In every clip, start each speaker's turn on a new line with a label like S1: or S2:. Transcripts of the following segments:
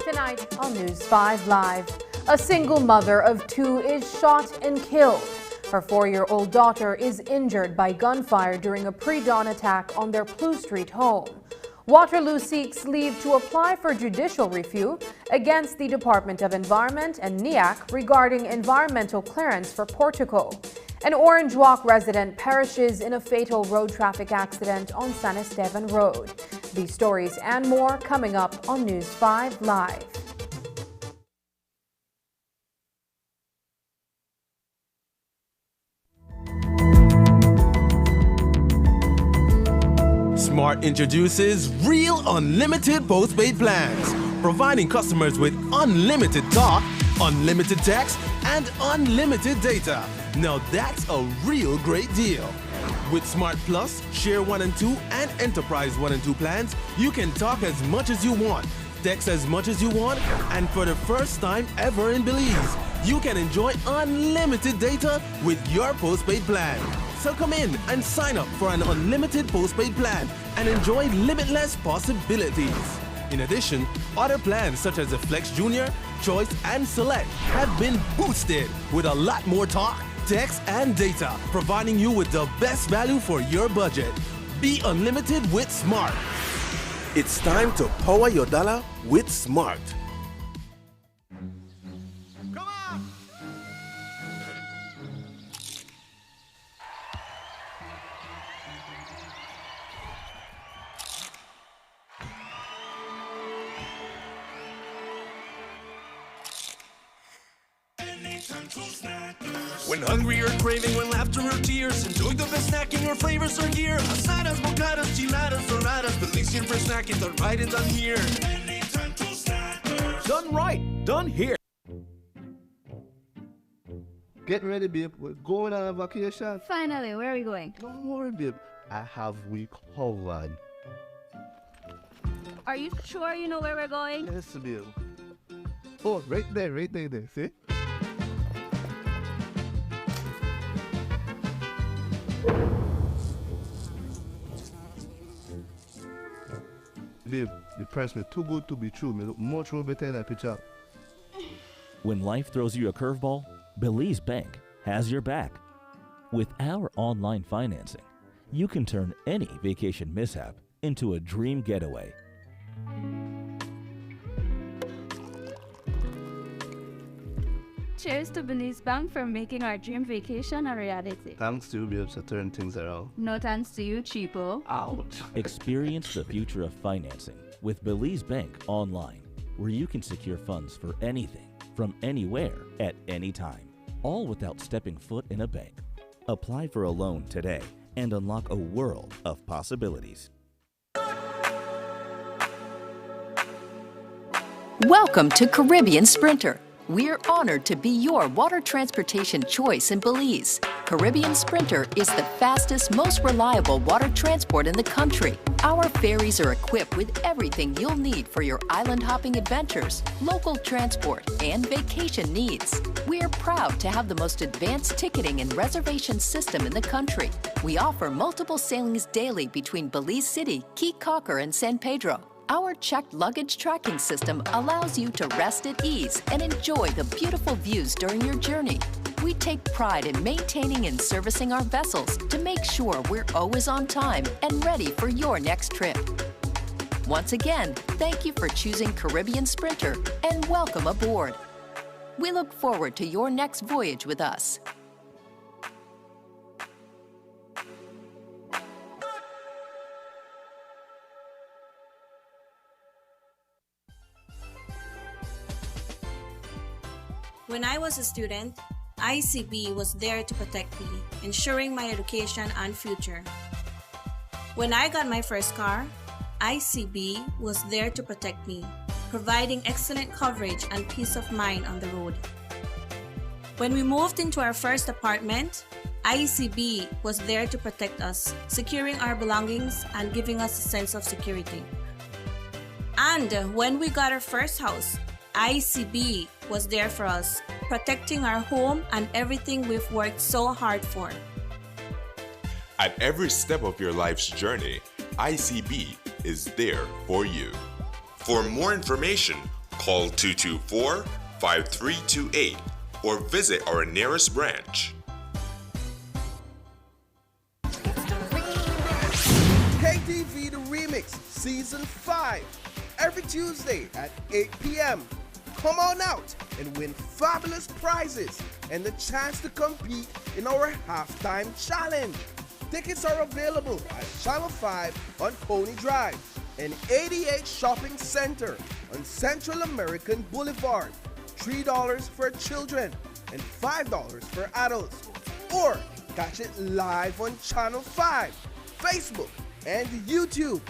S1: Tonight on News 5 Live, a single mother of two is shot and killed. Her 4-year-old daughter is injured by gunfire during a pre-dawn attack on their Plew Street home. Waterloo seeks leave to apply for judicial review against the Department of Environment and NEAC regarding environmental clearance for Portico. An Orange Walk resident perishes in a fatal road traffic accident on San Esteban Road. These stories and more coming up on News 5 Live.
S2: Smart introduces Real Unlimited Postpaid Plans, providing customers with unlimited talk, unlimited text, and unlimited data. Now that's a real great deal. With Smart Plus, Share 1 and 2, and Enterprise 1 and 2 plans, you can talk as much as you want, text as much as you want, and for the first time ever in Belize, you can enjoy unlimited data with your postpaid plan. So come in and sign up for an unlimited postpaid plan and enjoy limitless possibilities. In addition, other plans such as the Flex Junior, Choice, and Select have been boosted with a lot more talk, text, and data, providing you with the best value for your budget. Be unlimited with Smart. It's time to power your dollar with Smart.
S3: Come on! When hungry or craving, when laughter or tears, enjoy the best snacking or flavors are here. Asadas, mocadas, chiladas, doradas, delicious for snacking, done right and done here. Anytime to Snackers. Done right, done here.
S4: Get ready, babe. We're going on a vacation.
S5: Finally, where are we going?
S4: Don't worry, babe. I have we covered.
S5: Are you sure you know where we're going?
S4: Yes, babe. Oh, right there, see? Babe, the price me too good to be true. Me look much more better in that picture.
S6: When life throws you a curveball, Belize Bank has your back. With our online financing, you can turn any vacation mishap into a dream getaway.
S5: cheers to Belize Bank for making our dream vacation a reality.
S4: Thanks to you be able to turn things around.
S5: No thanks to you, cheapo.
S4: Ouch.
S6: Experience the future of financing with Belize Bank Online, where you can secure funds for anything, from anywhere, at any time, all without stepping foot in a bank. Apply for a loan today and unlock a world of possibilities.
S7: Welcome to Caribbean Sprinter. We're honored to be your water transportation choice in Belize. Caribbean Sprinter is the fastest, most reliable water transport in the country. Our ferries are equipped with everything you'll need for your island hopping adventures, local transport, and vacation needs. We're proud to have the most advanced ticketing and reservation system in the country. We offer multiple sailings daily between Belize City, Cape Cocker, and San Pedro. Our checked luggage tracking system allows you to rest at ease and enjoy the beautiful views during your journey. We take pride in maintaining and servicing our vessels to make sure we're always on time and ready for your next trip. Once again, thank you for choosing Caribbean Sprinter and welcome aboard. We look forward to your next voyage with us.
S8: When I was a student, ICB was there to protect me, ensuring my education and future. When I got my first car, ICB was there to protect me, providing excellent coverage and peace of mind on the road. When we moved into our first apartment, ICB was there to protect us, securing our belongings and giving us a sense of security. And when we got our first house, ICB was there for us, protecting our home and everything we've worked so hard for.
S9: At every step of your life's journey, ICB is there for you. For more information, call 224-5328 or visit our nearest branch.
S10: KTV The Remix Season 5, every Tuesday at 8 p.m. Come on out and win fabulous prizes and the chance to compete in our halftime challenge. Tickets are available at Channel 5 on Pony Drive and 88 Shopping Center on Central American Boulevard. $3 for children and $5 for adults. Or catch it live on Channel 5, Facebook, and YouTube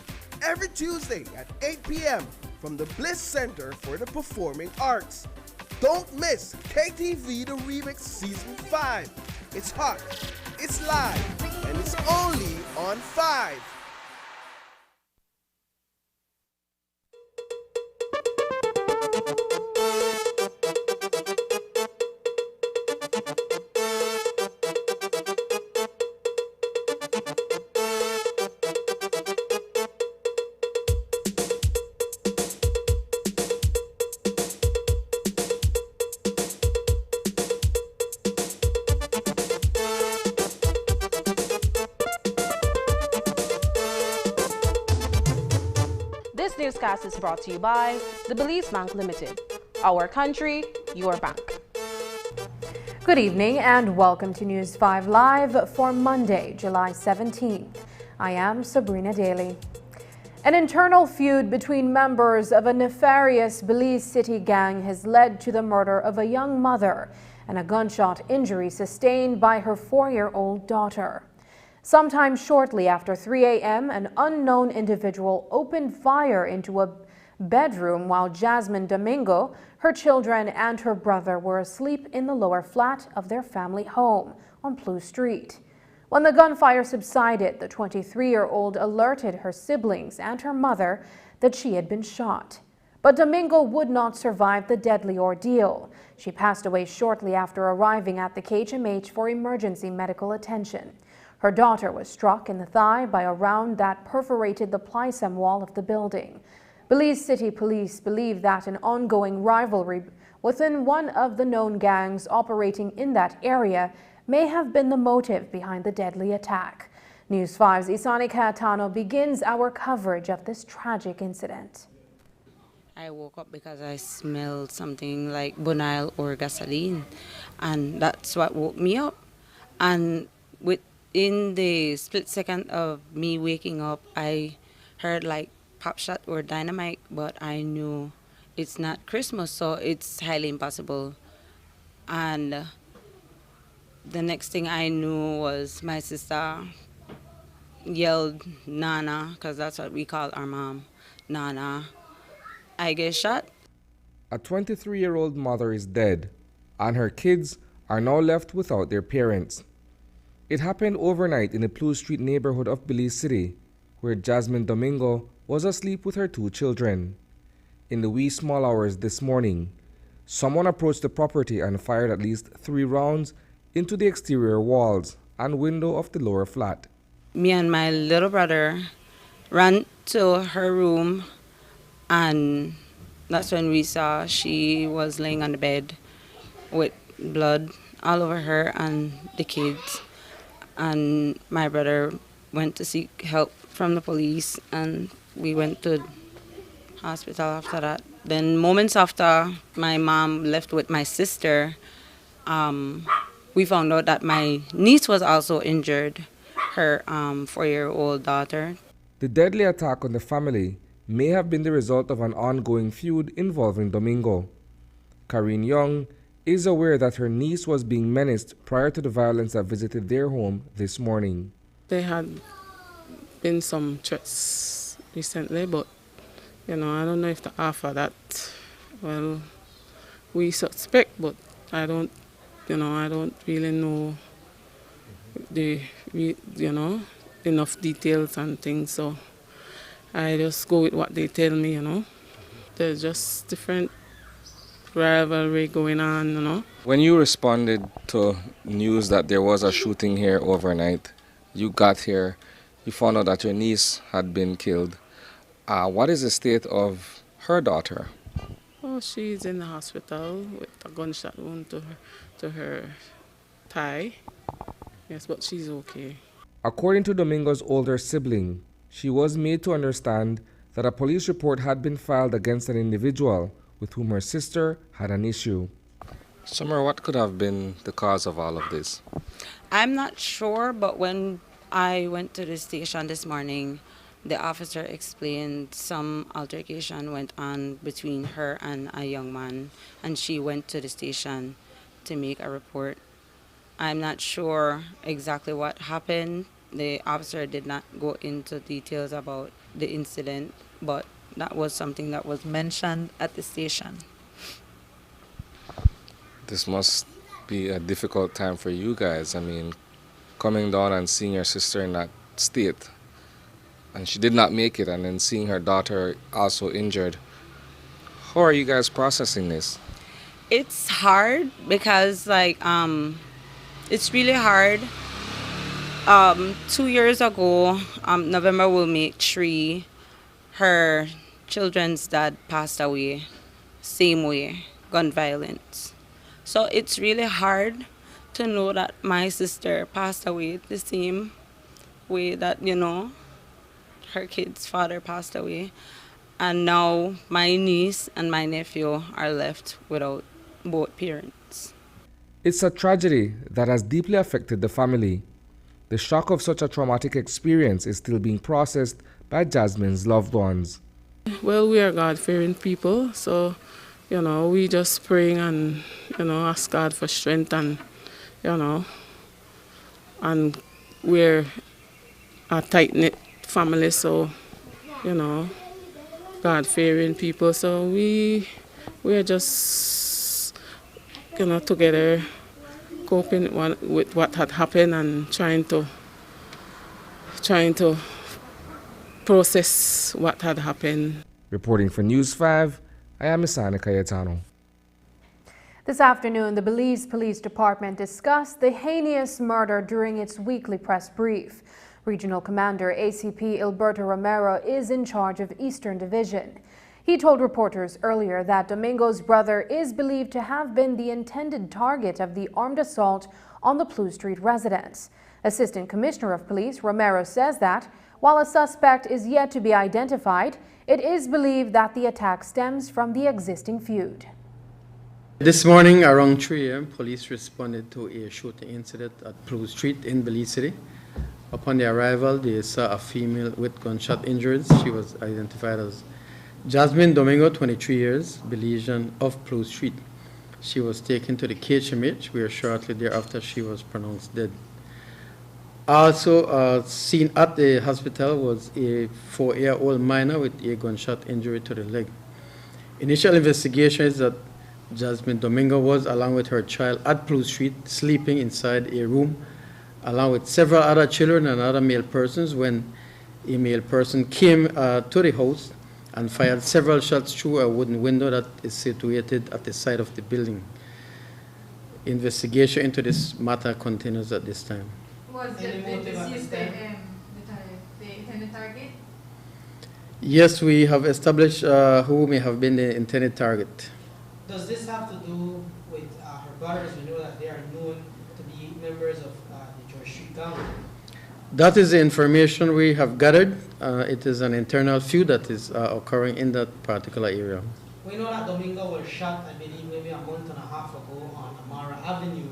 S10: every Tuesday at 8 p.m. from the Bliss Center for the Performing Arts. Don't miss KTV The Remix Season 5. It's hot, it's live, and it's only on 5.
S11: This newscast is brought to you by the Belize Bank Limited. Our country, your bank.
S1: Good evening and welcome to News 5 Live for Monday, July 17th. I am Sabrina Daly. An internal feud between members of a nefarious Belize City gang has led to the murder of a young mother and a gunshot injury sustained by her 4-year-old daughter. Sometime shortly after 3 a.m., an unknown individual opened fire into a bedroom while Jasmine Domingo, her children, and her brother were asleep in the lower flat of their family home on Blue Street. When the gunfire subsided, the 23-year-old alerted her siblings and her mother that she had been shot. But Domingo would not survive the deadly ordeal. She passed away shortly after arriving at the KHMH for emergency medical attention. Her daughter was struck in the thigh by a round that perforated the plycem wall of the building. Belize City Police believe that an ongoing rivalry within one of the known gangs operating in that area may have been the motive behind the deadly attack. News 5's Isani Cayetano begins our coverage of this tragic incident.
S12: I woke up because I smelled something like bonyle or gasoline, and that's what woke me up. And within the split second of me waking up, I heard like pop shot or dynamite, but I knew it's not Christmas, so it's highly impossible. And the next thing I knew was my sister yelled, Nana, because that's what we call our mom, Nana. I get shot.
S13: A 23-year-old mother is dead, and her kids are now left without their parents. It happened overnight in the Blue Street neighborhood of Belize City, where Jasmine Domingo was asleep with her 2 children. In the wee small hours this morning, someone approached the property and fired at least 3 rounds into the exterior walls and window of the lower flat.
S12: Me and my little brother ran to her room, and that's when we saw she was laying on the bed with blood all over her and the kids. And my brother went to seek help from the police, and we went to hospital after that. Then moments after my mom left with my sister, we found out that my niece was also injured, her 4-year-old daughter.
S13: The deadly attack on the family may have been the result of an ongoing feud involving Domingo. Karine Young is aware that her niece was being menaced prior to the violence that visited their home this morning.
S14: There had been some threats recently, but I don't know if to offer that. Well, we suspect, but I don't really know enough details and things, so I just go with what they tell me, There's just different rivalry going on,
S13: When you responded to news that there was a shooting here overnight, you got here, you found out that your niece had been killed. What is the state of her daughter?
S14: Oh, she's in the hospital with a gunshot wound to her thigh. Yes, but she's okay.
S13: According to Domingo's older sibling, she was made to understand that a police report had been filed against an individual with whom her sister had an issue. Summer, what could have been the cause of all of this?
S12: I'm not sure, but when I went to the station this morning, the officer explained some altercation went on between her and a young man, and she went to the station to make a report. I'm not sure exactly what happened. The officer did not go into details about the incident, but that was something that was mentioned at the station.
S13: This must be a difficult time for you guys. I mean, coming down and seeing your sister in that state, and she did not make it, and then seeing her daughter also injured. How are you guys processing this?
S12: It's hard because, it's really hard. 2 years ago, November will make 3, her children's dad passed away, same way, gun violence. So it's really hard to know that my sister passed away the same way that, her kid's father passed away. And now my niece and my nephew are left without both parents.
S13: It's a tragedy that has deeply affected the family. The shock of such a traumatic experience is still being processed by Jasmine's loved ones.
S14: Well, we are God-fearing people, so, we just praying and, ask God for strength and, and we're a tight-knit family, so, God-fearing people, so we're just, together, coping with what had happened and trying to process what had happened.
S13: Reporting for News 5, I am Isani Cayetano.
S1: This afternoon, the Belize Police Department discussed the heinous murder during its weekly press brief. Regional Commander ACP Alberto Romero is in charge of Eastern Division. He told reporters earlier that Domingo's brother is believed to have been the intended target of the armed assault on the Blue Street residence. Assistant Commissioner of Police Romero says that while a suspect is yet to be identified, It is believed that the attack stems from the existing feud.
S15: This morning around 3 a.m., police responded to a shooting incident at Blue Street in Belize City. Upon their arrival, they saw a female with gunshot injuries. She was identified as Jasmine Domingo, 23 years, Belizean of Blue Street. She was taken to the KHMH, where shortly thereafter she was pronounced dead. Also seen at the hospital was a 4-year-old minor with a gunshot injury to the leg. Initial investigation is that Jasmine Domingo was, along with her child, at Blue Street, sleeping inside a room, along with several other children and other male persons, when a male person came to the house and fired several shots through a wooden window that is situated at the side of the building. Investigation into this matter continues at this time.
S16: Was the deceased the intended target?
S15: Yes, we have established who may have been the intended target.
S17: Does this have to do with her brothers? We know that they are known to be members of the George Street gang.
S15: That is the information we have gathered. It is an internal feud that is occurring in that particular area.
S17: We know that Domingo was shot, I believe, maybe a month and a half ago on Amara Avenue,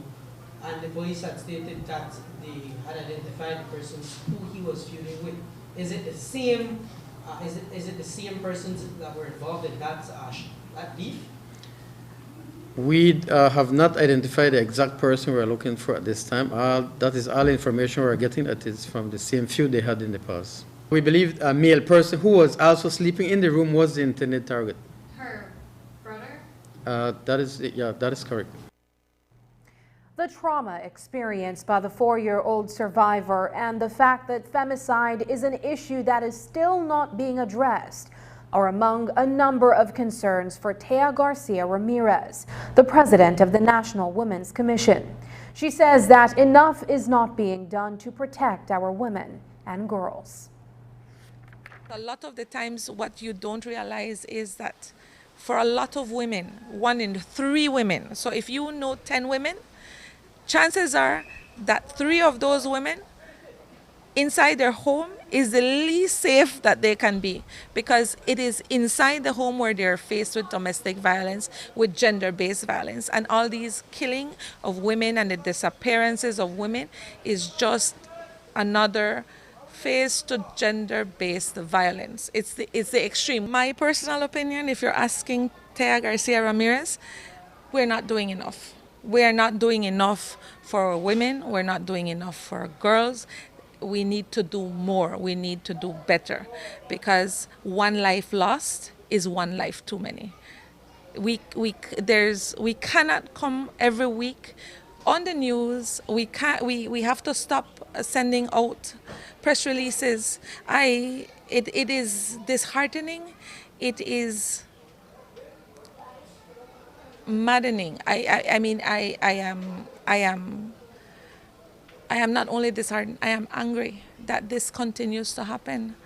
S17: and the police had stated that they had identified the persons who he was feuding with. Is it the same? Is it the same persons that were involved in that beef?
S15: We have not identified the exact person we're looking for at this time. That is all information we're getting that is from the same feud they had in the past. We believe a male person who was also sleeping in the room was the intended target.
S16: Her brother?
S15: That is correct.
S1: The trauma experienced by the 4-year-old survivor and the fact that femicide is an issue that is still not being addressed are among a number of concerns for Tea Garcia Ramirez, the president of the National Women's Commission. She says that enough is not being done to protect our women and girls.
S18: A lot of the times what you don't realize is that for a lot of women, 1 in 3 women, so if you know 10 women, chances are that 3 of those women inside their home is the least safe that they can be, because it is inside the home where they're faced with domestic violence, with gender-based violence, and all these killing of women and the disappearances of women is just another phase to gender-based violence. It's the extreme. My personal opinion, if you're asking Tea Garcia Ramirez, we're not doing enough. We're not doing enough for women. We're not doing enough for girls. We need to do more. We need to do better, because 1 life lost is 1 life too many. We cannot come every week on the news. We have to stop sending out press releases. It is disheartening. It is maddening. I am not only disheartened, I am angry that this continues to happen.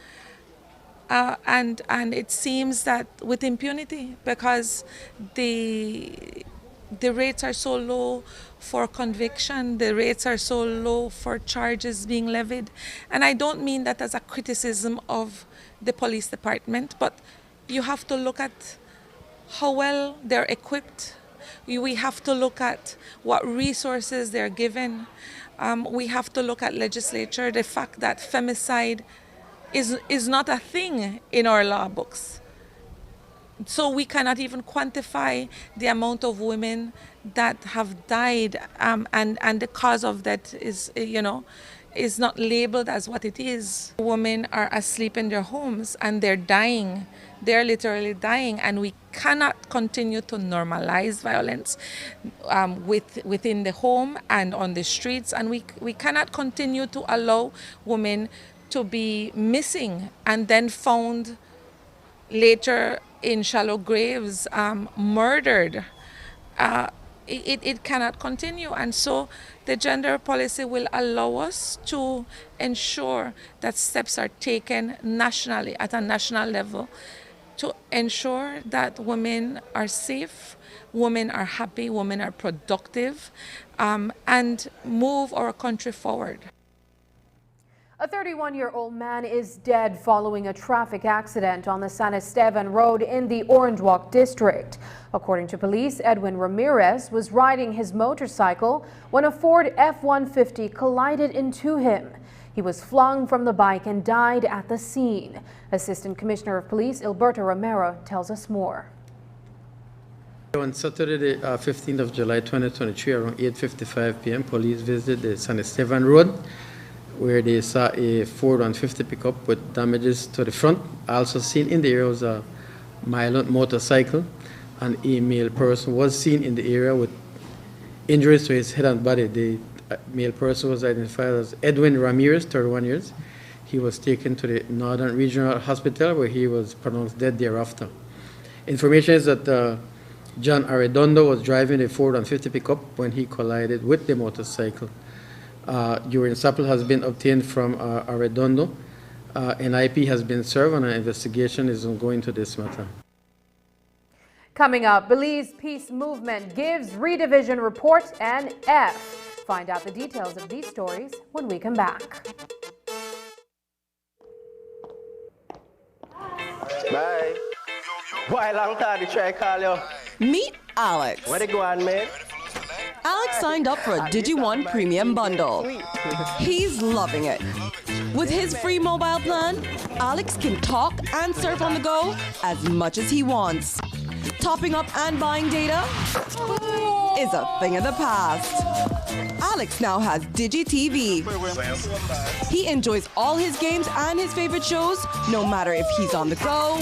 S18: And it seems that with impunity, because the rates are so low for conviction, the rates are so low for charges being levied. And I don't mean that as a criticism of the police department, but you have to look at how well they're equipped. We have to look at what resources they're given. We have to look at legislature, the fact that femicide is not a thing in our law books. So we cannot even quantify the amount of women that have died, and the cause of that is not labeled as what it is. Women are asleep in their homes and they're dying. They're literally dying, and we cannot continue to normalize violence within the home and on the streets, and we cannot continue to allow women to be missing and then found later in shallow graves, murdered. It cannot continue, and so the gender policy will allow us to ensure that steps are taken nationally, at a national level, to ensure that women are safe, women are happy, women are productive, and move our country forward.
S1: A 31-year-old man is dead following a traffic accident on the San Esteban Road in the Orange Walk district. According to police, Edwin Ramirez was riding his motorcycle when a Ford F-150 collided into him. He was flung from the bike and died at the scene. Assistant Commissioner of Police Alberto Romero tells us more.
S15: On Saturday, the 15th of July 2023, around 8:55 p.m., police visited the San Esteban Road, where they saw a Ford 150 pickup with damages to the front. Also seen in the area was a Mylon motorcycle, and a male person was seen in the area with injuries to his head and body. The male person was identified as Edwin Ramirez, 31 years. He was taken to the Northern Regional Hospital, where he was pronounced dead thereafter. Information is that John Arredondo was driving a Ford 150 pickup when he collided with the motorcycle. Urine sample has been obtained from Arredondo. An IP has been served, and an investigation is ongoing to this matter.
S1: Coming up, Belize Peace Movement gives redivision report an F. Find out the details of these stories when we come back.
S19: Bye. Why long time to try call you?
S20: Meet Alex.
S19: Where they go on, man?
S20: Alex signed up for a Digi1 premium bundle. He's loving it. With his free mobile plan, Alex can talk and surf on the go as much as he wants. Topping up and buying data is a thing of the past. Alex now has DigiTV. He enjoys all his games and his favorite shows, no matter if he's on the go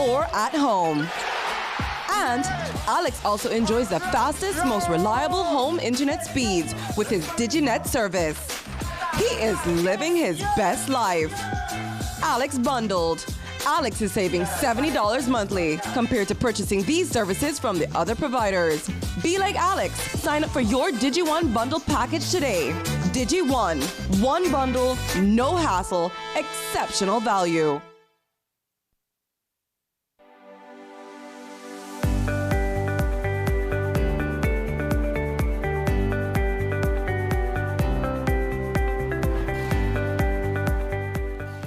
S20: or at home. And Alex also enjoys the fastest, most reliable home internet speeds with his DigiNet service. He is living his best life. Alex bundled. Alex is saving $70 monthly compared to purchasing these services from the other providers. Be like Alex. Sign up for your Digi1 bundle package today. Digi1. One bundle, no hassle, exceptional value.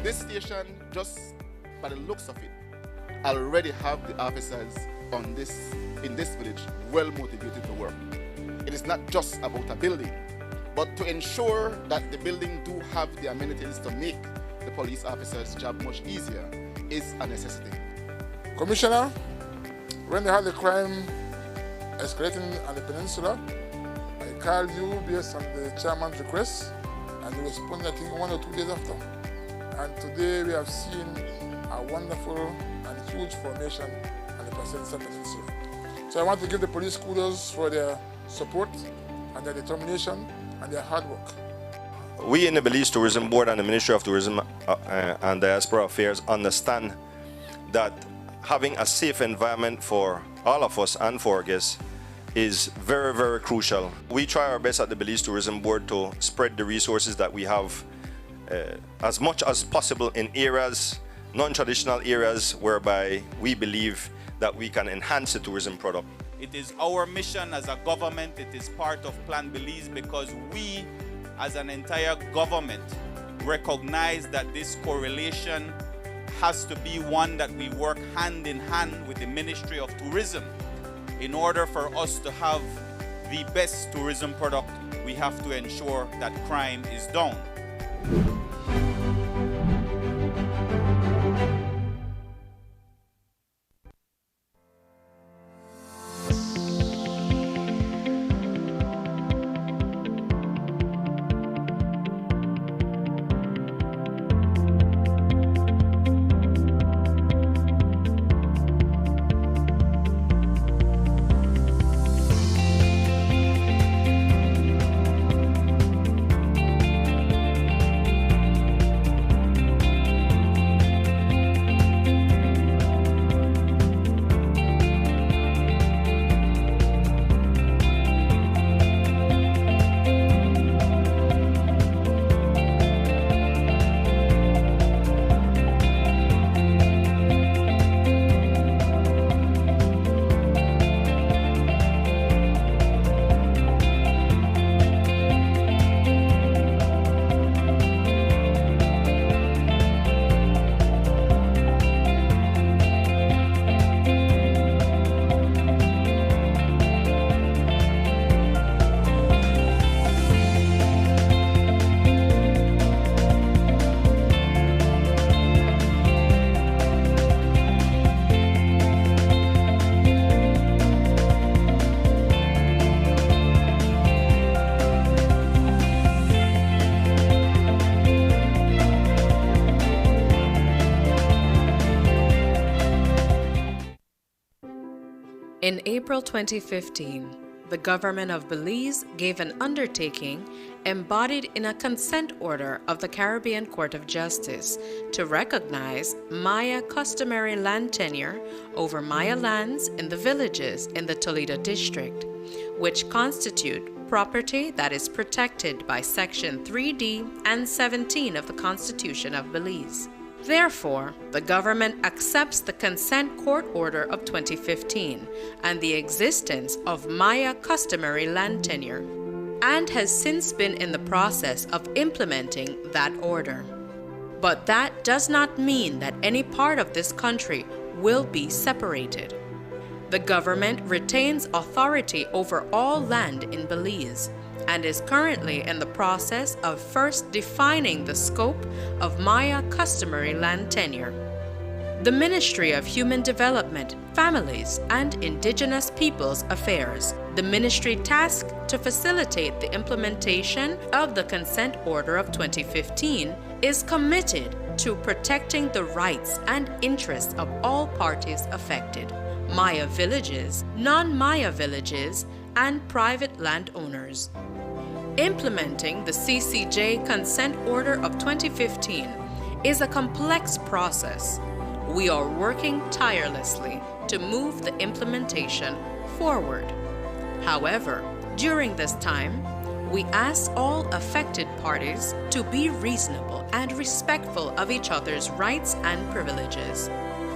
S21: This station, just by the looks of it, already have the officers in this village well motivated to work. It is not just about a building, but to ensure that the building do have the amenities to make the police officers' job much easier is a necessity.
S22: Commissioner, when they had the crime escalating on the peninsula, I called you based on the chairman's request, and you responded, I think, 1 or 2 days after. And today we have seen a wonderful and huge formation on the Pacific Peninsula. So I want to give the police kudos for their support and their determination and their hard work.
S23: We in the Belize Tourism Board and the Ministry of Tourism and Diaspora Affairs understand that having a safe environment for all of us and for our guests is very, very crucial. We try our best at the Belize Tourism Board to spread the resources that we have as much as possible in areas, non-traditional areas, whereby we believe that we can enhance the tourism product.
S24: It is our mission as a government, it is part of Plan Belize, because we as an entire government recognize that this correlation has to be one that we work hand in hand with the Ministry of Tourism. In order for us to have the best tourism product, we have to ensure that crime is down.
S2: In April 2015, the government of Belize gave an undertaking embodied in a consent order of the Caribbean Court of Justice to recognize Maya customary land tenure over Maya lands in the villages in the Toledo district, which constitute property that is protected by Section 3D and 17 of the Constitution of Belize. Therefore, the government accepts the consent court order of 2015 and the existence of Maya customary land tenure, and has since been in the process of implementing that order. But that does not mean that any part of this country will be separated. The government retains authority over all land in Belize and is currently in the process of first defining the scope of Maya customary land tenure. The Ministry of Human Development, Families, and Indigenous Peoples Affairs, the ministry tasked to facilitate the implementation of the consent order of 2015, is committed to protecting the rights and interests of all parties affected: Maya villages, non-Maya villages, and private landowners. Implementing the CCJ Consent Order of 2015 is a complex process. We are working tirelessly to move the implementation forward. However, during this time, we ask all affected parties to be reasonable and respectful of each other's rights and privileges.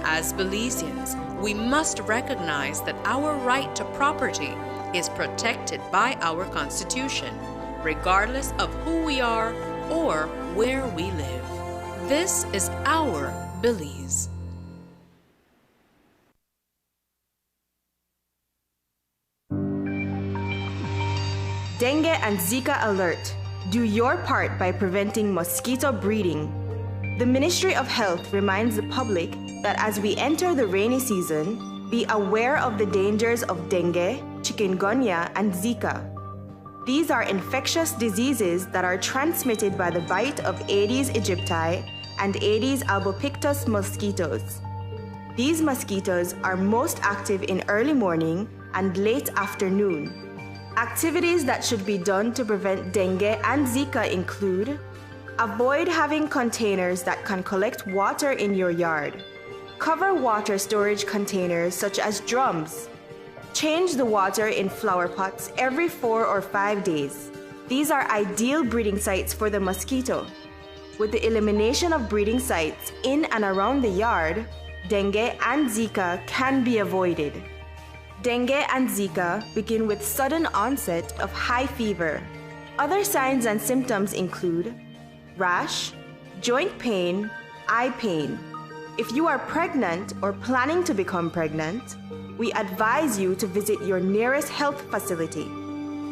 S2: As Belizeans, we must recognize that our right to property is protected by our Constitution, regardless of who we are or where we live. This is our Belize.
S3: Dengue and Zika alert. Do your part by preventing mosquito breeding. The Ministry of Health reminds the public that as we enter the rainy season, be aware of the dangers of dengue, chikungunya, and Zika. These are infectious diseases that are transmitted by the bite of Aedes aegypti and Aedes albopictus mosquitoes. These mosquitoes are most active in early morning and late afternoon. Activities that should be done to prevent dengue and Zika include: avoid having containers that can collect water in your yard. Cover water storage containers such as drums. Change the water in flower pots every 4 or 5 days. These are ideal breeding sites for the mosquito. With the elimination of breeding sites in and around the yard, dengue and Zika can be avoided. Dengue and Zika begin with sudden onset of high fever. Other signs and symptoms include rash, joint pain, eye pain. If you are pregnant or planning to become pregnant, we advise you to visit your nearest health facility.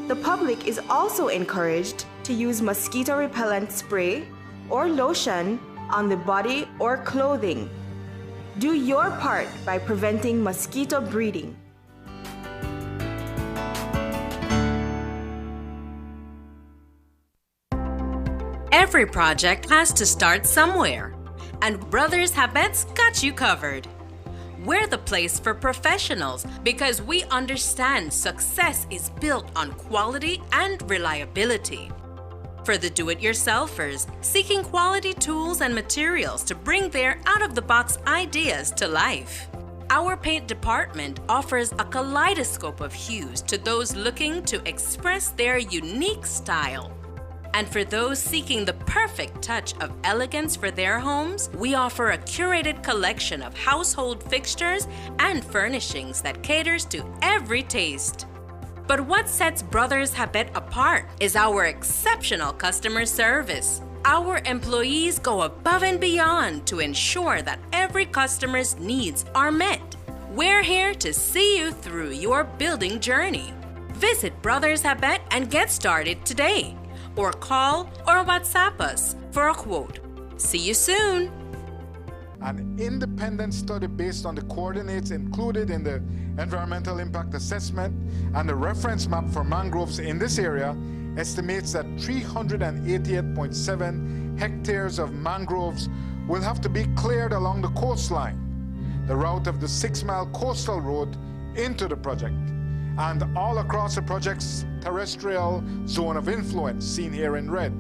S3: The public is also encouraged to use mosquito repellent spray or lotion on the body or clothing. Do your part by preventing mosquito breeding.
S4: Every project has to start somewhere, and Brothers Habet's got you covered. We're the place for professionals because we understand success is built on quality and reliability. For the do-it-yourselfers seeking quality tools and materials to bring their out-of-the-box ideas to life, our paint department offers a kaleidoscope of hues to those looking to express their unique style. And for those seeking the perfect touch of elegance for their homes, we offer a curated collection of household fixtures and furnishings that caters to every taste. But what sets Brothers Habet apart is our exceptional customer service. Our employees go above and beyond to ensure that every customer's needs are met. We're here to see you through your building journey. Visit Brothers Habet and get started today. Or call or WhatsApp us for a quote. See you soon.
S22: An independent study based on the coordinates included in the environmental impact assessment and the reference map for mangroves in this area estimates that 388.7 hectares of mangroves will have to be cleared along the coastline. The route of the 6-mile coastal road
S5: into the project and all across the project's terrestrial zone of influence, seen here in red.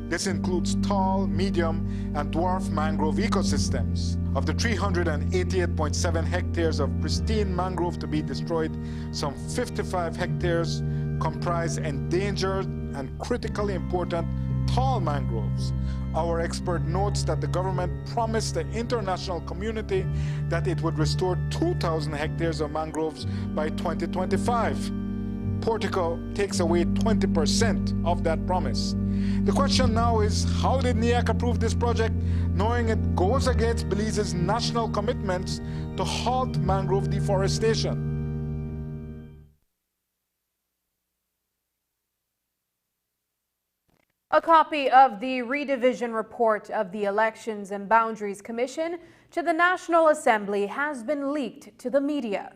S5: This includes tall, medium, and dwarf mangrove ecosystems. Of the 388.7 hectares of pristine mangrove to be destroyed, some 55 hectares comprise endangered and critically important tall mangroves. Our expert notes that the government promised the international community that it would restore 2,000 hectares of mangroves by 2025. Portico takes away 20% of that promise. The question now is, how did NEAC approve this project, knowing it goes against Belize's national commitments to halt mangrove deforestation?
S1: A copy of the redivision report of the Elections and Boundaries Commission to the National Assembly has been leaked to the media.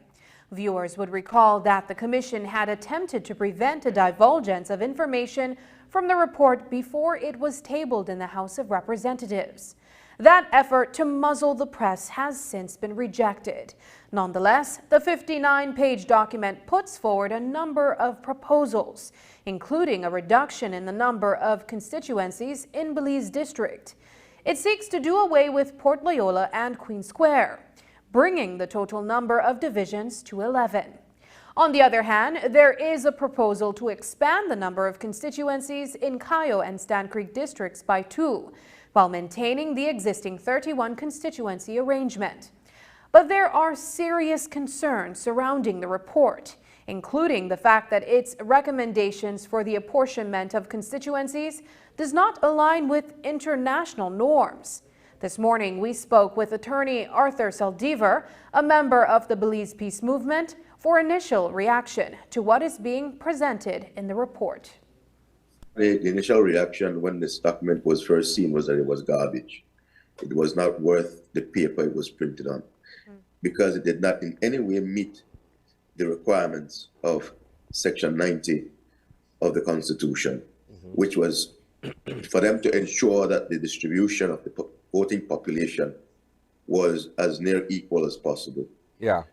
S1: Viewers would recall that the Commission had attempted to prevent a divulgence of information from the report before it was tabled in the House of Representatives. That effort to muzzle the press has since been rejected. Nonetheless, the 59-page document puts forward a number of proposals, including a reduction in the number of constituencies in Belize District. It seeks to do away with Port Loyola and Queen Square, bringing the total number of divisions to 11. On the other hand, there is a proposal to expand the number of constituencies in Cayo and Stan Creek districts by 2, while maintaining the existing 31 constituency arrangement. But there are serious concerns surrounding the report, including the fact that its recommendations for the apportionment of constituencies does not align with international norms. This morning, we spoke with attorney Arthur Saldivar, a member of the Belize Peace Movement, for initial reaction to what is being presented in the report.
S6: The initial reaction when this document was first seen was that it was garbage. It was not worth the paper it was printed on, because it did not in any way meet the requirements of Section 90 of the Constitution, which was for them to ensure that the distribution of the voting population was as near equal as possible.
S13: Yeah.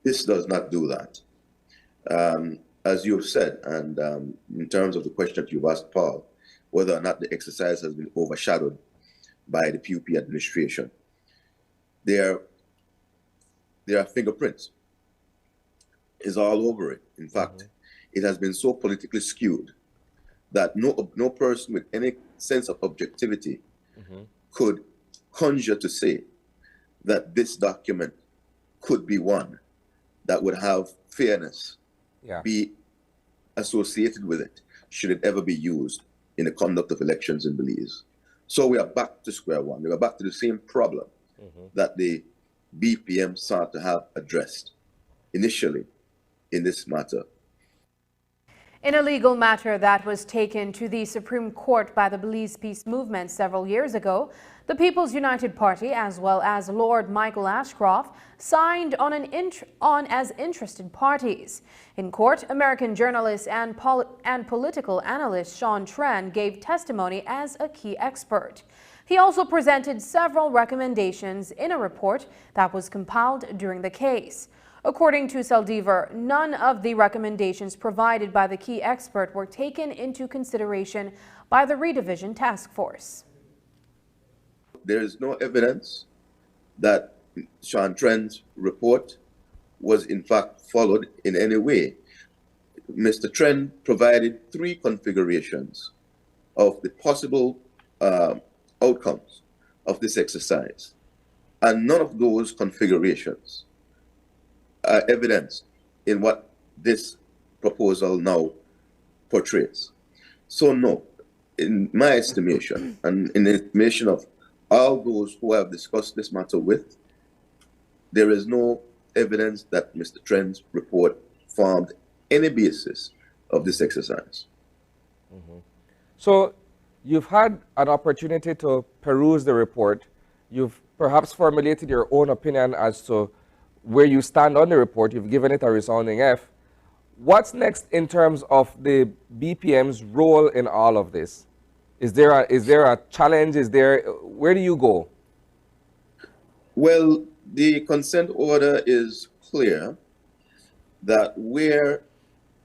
S6: This does not do that. As you've said, and in terms of the question that you've asked, Paul, whether or not the exercise has been overshadowed by the PUP administration, there are fingerprints. It's all over it. In fact, it has been so politically skewed that no person with any sense of objectivity could conjure to say that this document could be one that would have fairness be associated with it, should it ever be used in the conduct of elections in Belize. So we are back to square one. We are back to the same problem that the BPM sought to have addressed initially in this matter.
S1: In a legal matter that was taken to the Supreme Court by the Belize Peace Movement several years ago, the People's United Party, as well as Lord Michael Ashcroft, signed on as interested parties. In court, American journalist and political analyst Sean Tran gave testimony as a key expert. He also presented several recommendations in a report that was compiled during the case. According to Saldivar, none of the recommendations provided by the key expert were taken into consideration by the Redivision Task Force.
S6: There is no evidence that Sean Tran's report was in fact followed in any way. Mr. Tran provided 3 configurations of the possible outcomes of this exercise, and none of those configurations are evidenced in what this proposal now portrays. So no, in my estimation, and in the estimation of all those who I have discussed this matter with, there is no evidence that Mr. Tran's report formed any basis of this exercise.
S13: So you've had an opportunity to peruse the report. You've perhaps formulated your own opinion as to where you stand on the report. You've given it a resounding F. What's next in terms of the BPM's role in all of this? Is there a challenge? Where do you go?
S6: Well, the consent order is clear that where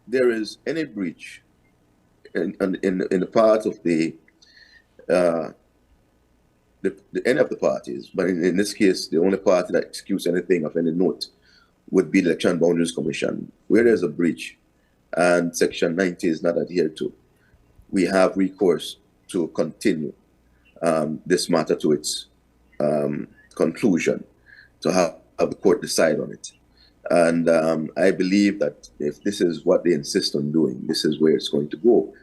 S6: there is any breach in the part of the any of the parties, but in this case, the only party that executes anything of any note would be the Election Boundaries Commission. Where there's a breach and Section 90 is not adhered to, we have recourse to continue this matter to its conclusion, to have the court decide on it. And I believe that if this is what they insist on doing, this is where it's going to go,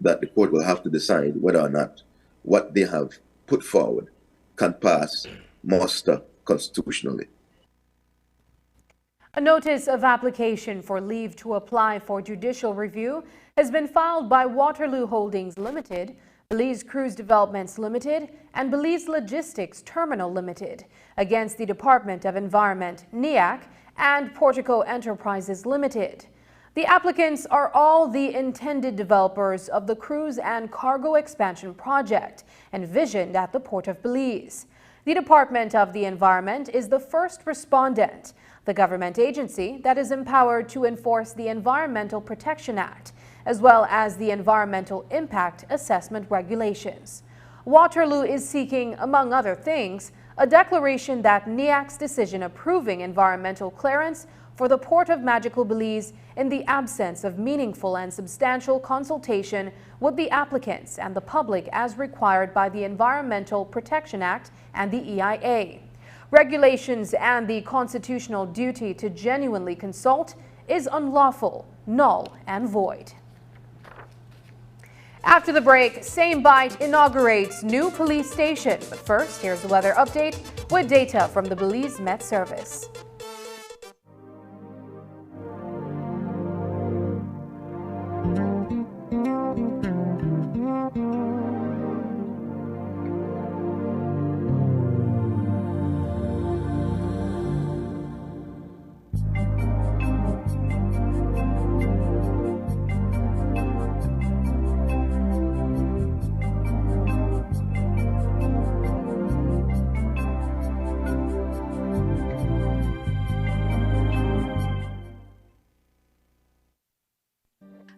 S6: that the court will have to decide whether or not what they have put forward can pass muster constitutionally.
S1: A notice of application for leave to apply for judicial review has been filed by Waterloo Holdings Limited, Belize Cruise Developments Limited, and Belize Logistics Terminal Limited against the Department of Environment, NEAC, and Portico Enterprises Limited. The applicants are all the intended developers of the cruise and cargo expansion project envisioned at the Port of Belize. The Department of the Environment is the first respondent, the government agency that is empowered to enforce the Environmental Protection Act, as well as the Environmental Impact Assessment Regulations. Waterloo is seeking, among other things, a declaration that NEAC's decision approving environmental clearance for the Port of Magical Belize in the absence of meaningful and substantial consultation with the applicants and the public as required by the Environmental Protection Act and the EIA. Regulations and the constitutional duty to genuinely consult is unlawful, null, and void. After the break, Same Bite inaugurates new police station. But first, here's the weather update with data from the Belize Met Service.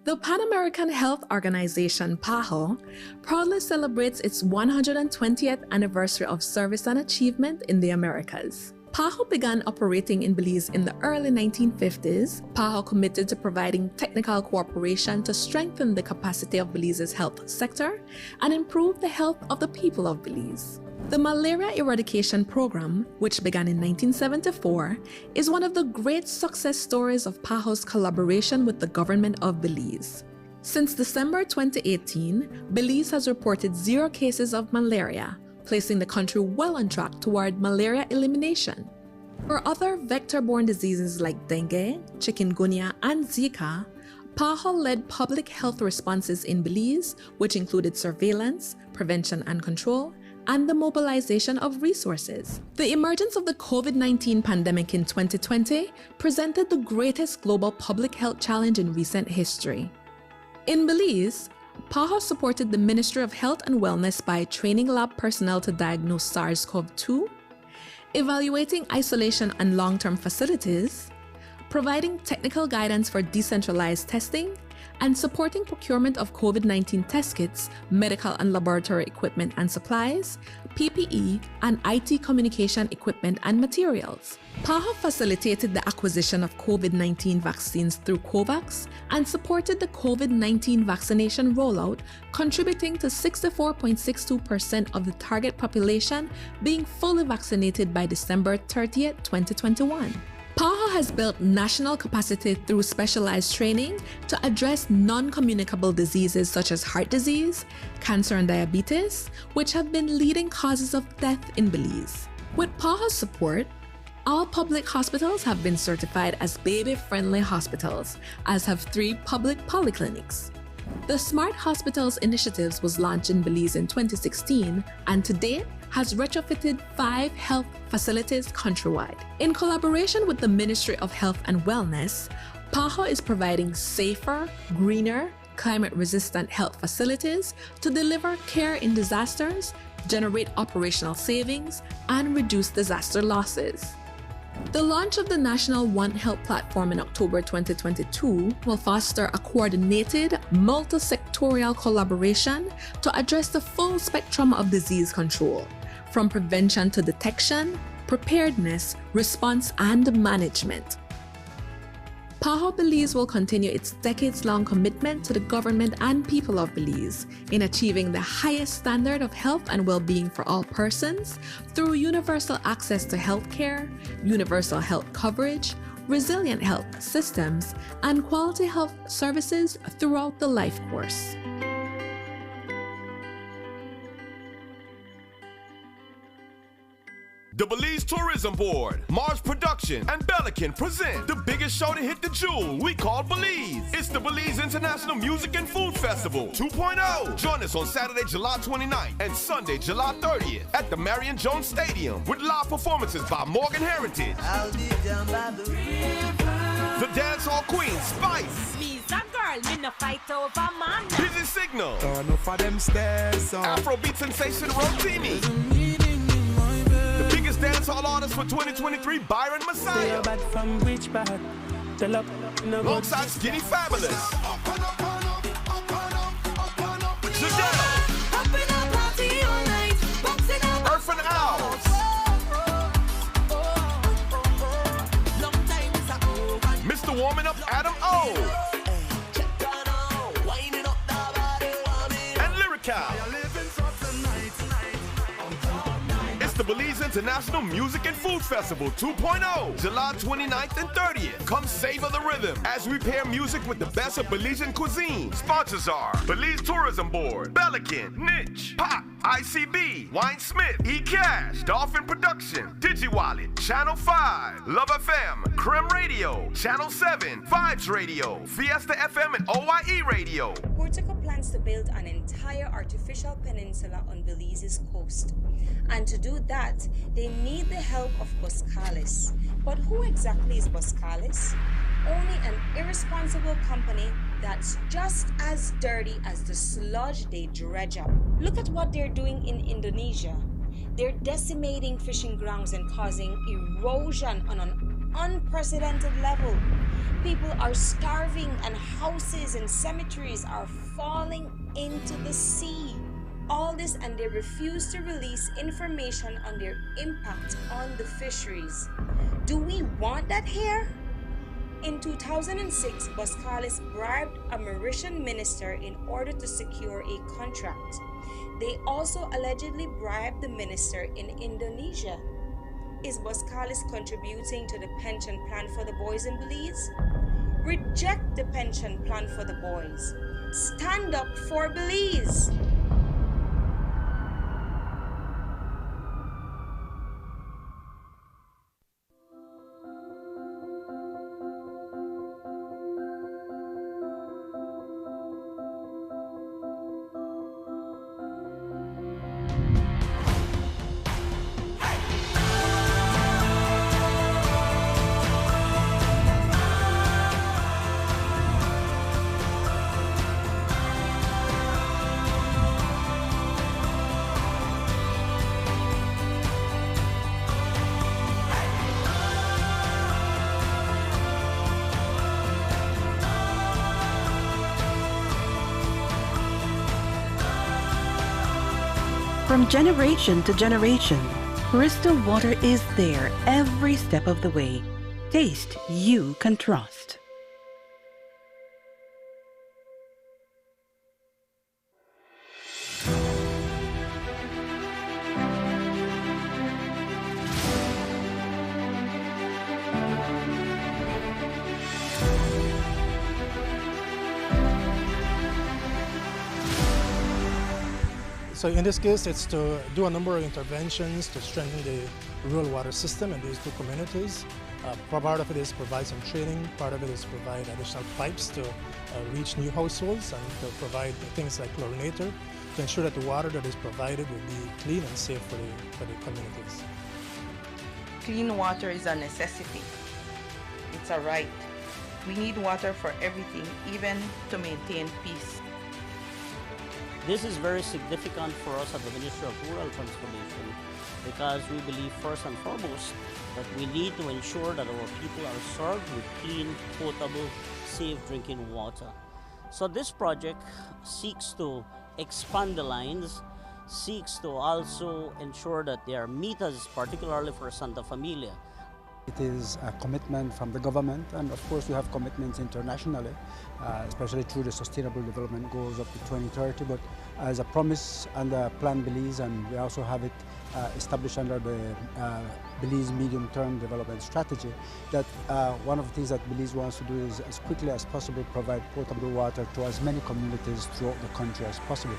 S7: The Pan American Health Organization, PAHO, proudly celebrates its 120th anniversary of service and achievement in the Americas. PAHO began operating in Belize in the early 1950s. PAHO committed to providing technical cooperation to strengthen the capacity of Belize's health sector and improve the health of the people of Belize. The Malaria Eradication Program, which began in 1974, is one of the great success stories of PAHO's collaboration with the government of Belize. Since December 2018, Belize has reported 0 cases of malaria, placing the country well on track toward malaria elimination. For other vector-borne diseases like dengue, chikungunya, and Zika, PAHO led public health responses in Belize, which included surveillance, prevention and control, and the mobilization of resources. The emergence of the COVID-19 pandemic in 2020 presented the greatest global public health challenge in recent history. In Belize, PAHO supported the Ministry of Health and Wellness by training lab personnel to diagnose SARS-CoV-2, evaluating isolation and long-term facilities, providing technical guidance for decentralized testing, and supporting procurement of COVID-19 test kits, medical and laboratory equipment and supplies, PPE, and IT communication equipment and materials. PAHO facilitated the acquisition of COVID-19 vaccines through COVAX and supported the COVID-19 vaccination rollout, contributing to 64.62% of the target population being fully vaccinated by December 30, 2021. PAHO has built national capacity through specialized training to address non-communicable diseases such as heart disease, cancer and diabetes, which have been leading causes of death in Belize. With PAHO's support, all public hospitals have been certified as baby-friendly hospitals, as have 3 public polyclinics. The Smart Hospitals Initiatives was launched in Belize in 2016 and to date has retrofitted 5 health facilities countrywide. In collaboration with the Ministry of Health and Wellness, PAHO is providing safer, greener, climate-resistant health facilities to deliver care in disasters, generate operational savings, and reduce disaster losses. The launch of the National One Health platform in October 2022 will foster a coordinated, multi-sectorial collaboration to address the full spectrum of disease control, from prevention to detection, preparedness, response, and management. PAHO Belize will continue its decades-long commitment to the government and people of Belize in achieving the highest standard of health and well-being for all persons through universal access to healthcare, universal health coverage, resilient health systems, and quality health services throughout the life course.
S8: The Belize Tourism Board, Mars Production, and Pelican present the biggest show to hit the jewel we call Belize. It's the Belize International Music and Food Festival 2.0. Join us on Saturday, July 29th and Sunday, July 30th at the Marion Jones Stadium with live performances by Morgan Heritage, the dancehall queen Spice,
S9: Me's a girl, me no fight over man.
S8: Busy Signal,
S10: Afrobeat
S8: sensation Rotimi, biggest dancehall artist for 2023, Byron Messiah. Alongside Skinny Fabulous. Judicial. Earth and Owls. Mr. Warming Up Adam O. And Lyrical. The Belize International Music and Food Festival 2.0, July 29th and 30th. Come savor the rhythm as we pair music with the best of Belizean cuisine. Sponsors are Belize Tourism Board, Pelican, Niche, Pop, ICB, Wine Smith, eCash, Dolphin Production, DigiWallet, Channel 5, Love FM, Creme Radio, Channel 7, Vibes Radio, Fiesta FM, and OYE Radio.
S11: Portico plans to build an entire artificial peninsula on Belize's coast. And to do that, they need the help of Boscalis. But who exactly is Boscalis? Only an irresponsible company that's just as dirty as the sludge they dredge up. Look at what they're doing in Indonesia. They're decimating fishing grounds and causing erosion on an unprecedented level. People are starving and houses and cemeteries are falling into the sea. All this, and they refuse to release information on their impact on the fisheries. Do we want that here? In 2006, Boscalis bribed a Mauritian minister in order to secure a contract. They also allegedly bribed the minister in Indonesia. Is Boscalis contributing to the pension plan for the boys in Belize? Reject the pension plan for the boys. Stand up for Belize.
S25: From generation to generation, Bristol Water is there every step of the way. Taste you can trust.
S26: So in this case, it's to do a number of interventions to strengthen the rural water system in these two communities. Part of it is provide some training, part of it is provide additional pipes to reach new households and to provide things like chlorinator to ensure that the water that is provided will be clean and safe for the communities.
S27: Clean water is a necessity. It's a right. We need water for everything, even to maintain peace.
S12: This is very significant for us at the Ministry of Rural Transformation because we believe first and foremost that we need to ensure that our people are served with clean, potable, safe drinking water. So this project seeks to expand the lines, seeks to also ensure that there are meters, particularly for Santa Familia.
S14: It is a commitment from the government, and of course we have commitments internationally, especially through the Sustainable Development Goals up to 2030, but as a promise under Plan Belize, and we also have it established under the Belize Medium-Term Development Strategy, that one of the things that Belize wants to do is as quickly as possible provide potable water to as many communities throughout the country as possible.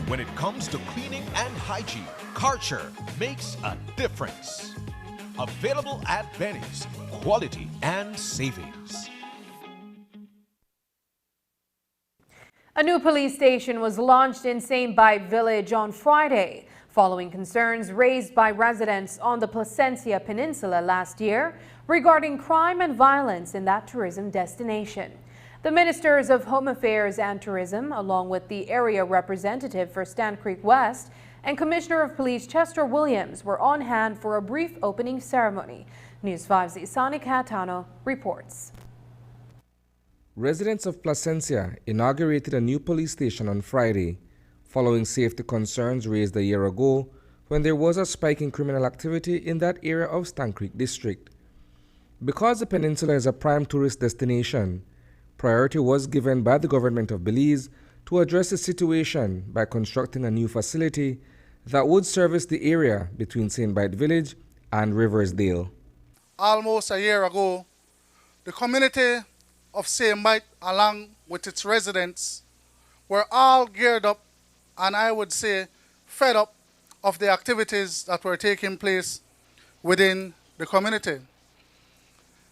S15: When it comes to cleaning and hygiene, Karcher makes a difference. Available at Benny's, quality and savings.
S1: A new police station was launched in St. Bite Village on Friday, following concerns raised by residents on the Placencia Peninsula last year regarding crime and violence in that tourism destination. The Ministers of Home Affairs and Tourism, along with the area representative for Stand Creek West and Commissioner of Police Chester Williams, were on hand for a brief opening ceremony. News 5's Isani Catano reports.
S13: Residents of Placencia inaugurated a new police station on Friday, following safety concerns raised a year ago when there was a spike in criminal activity in that area of Stand Creek District. Because the peninsula is a prime tourist destination, priority was given by the government of Belize to address the situation by constructing a new facility that would service the area between St. Bite Village and Riversdale.
S22: Almost a year ago, the community of St. Bite, along with its residents, were all geared up and I would say fed up of the activities that were taking place within the community.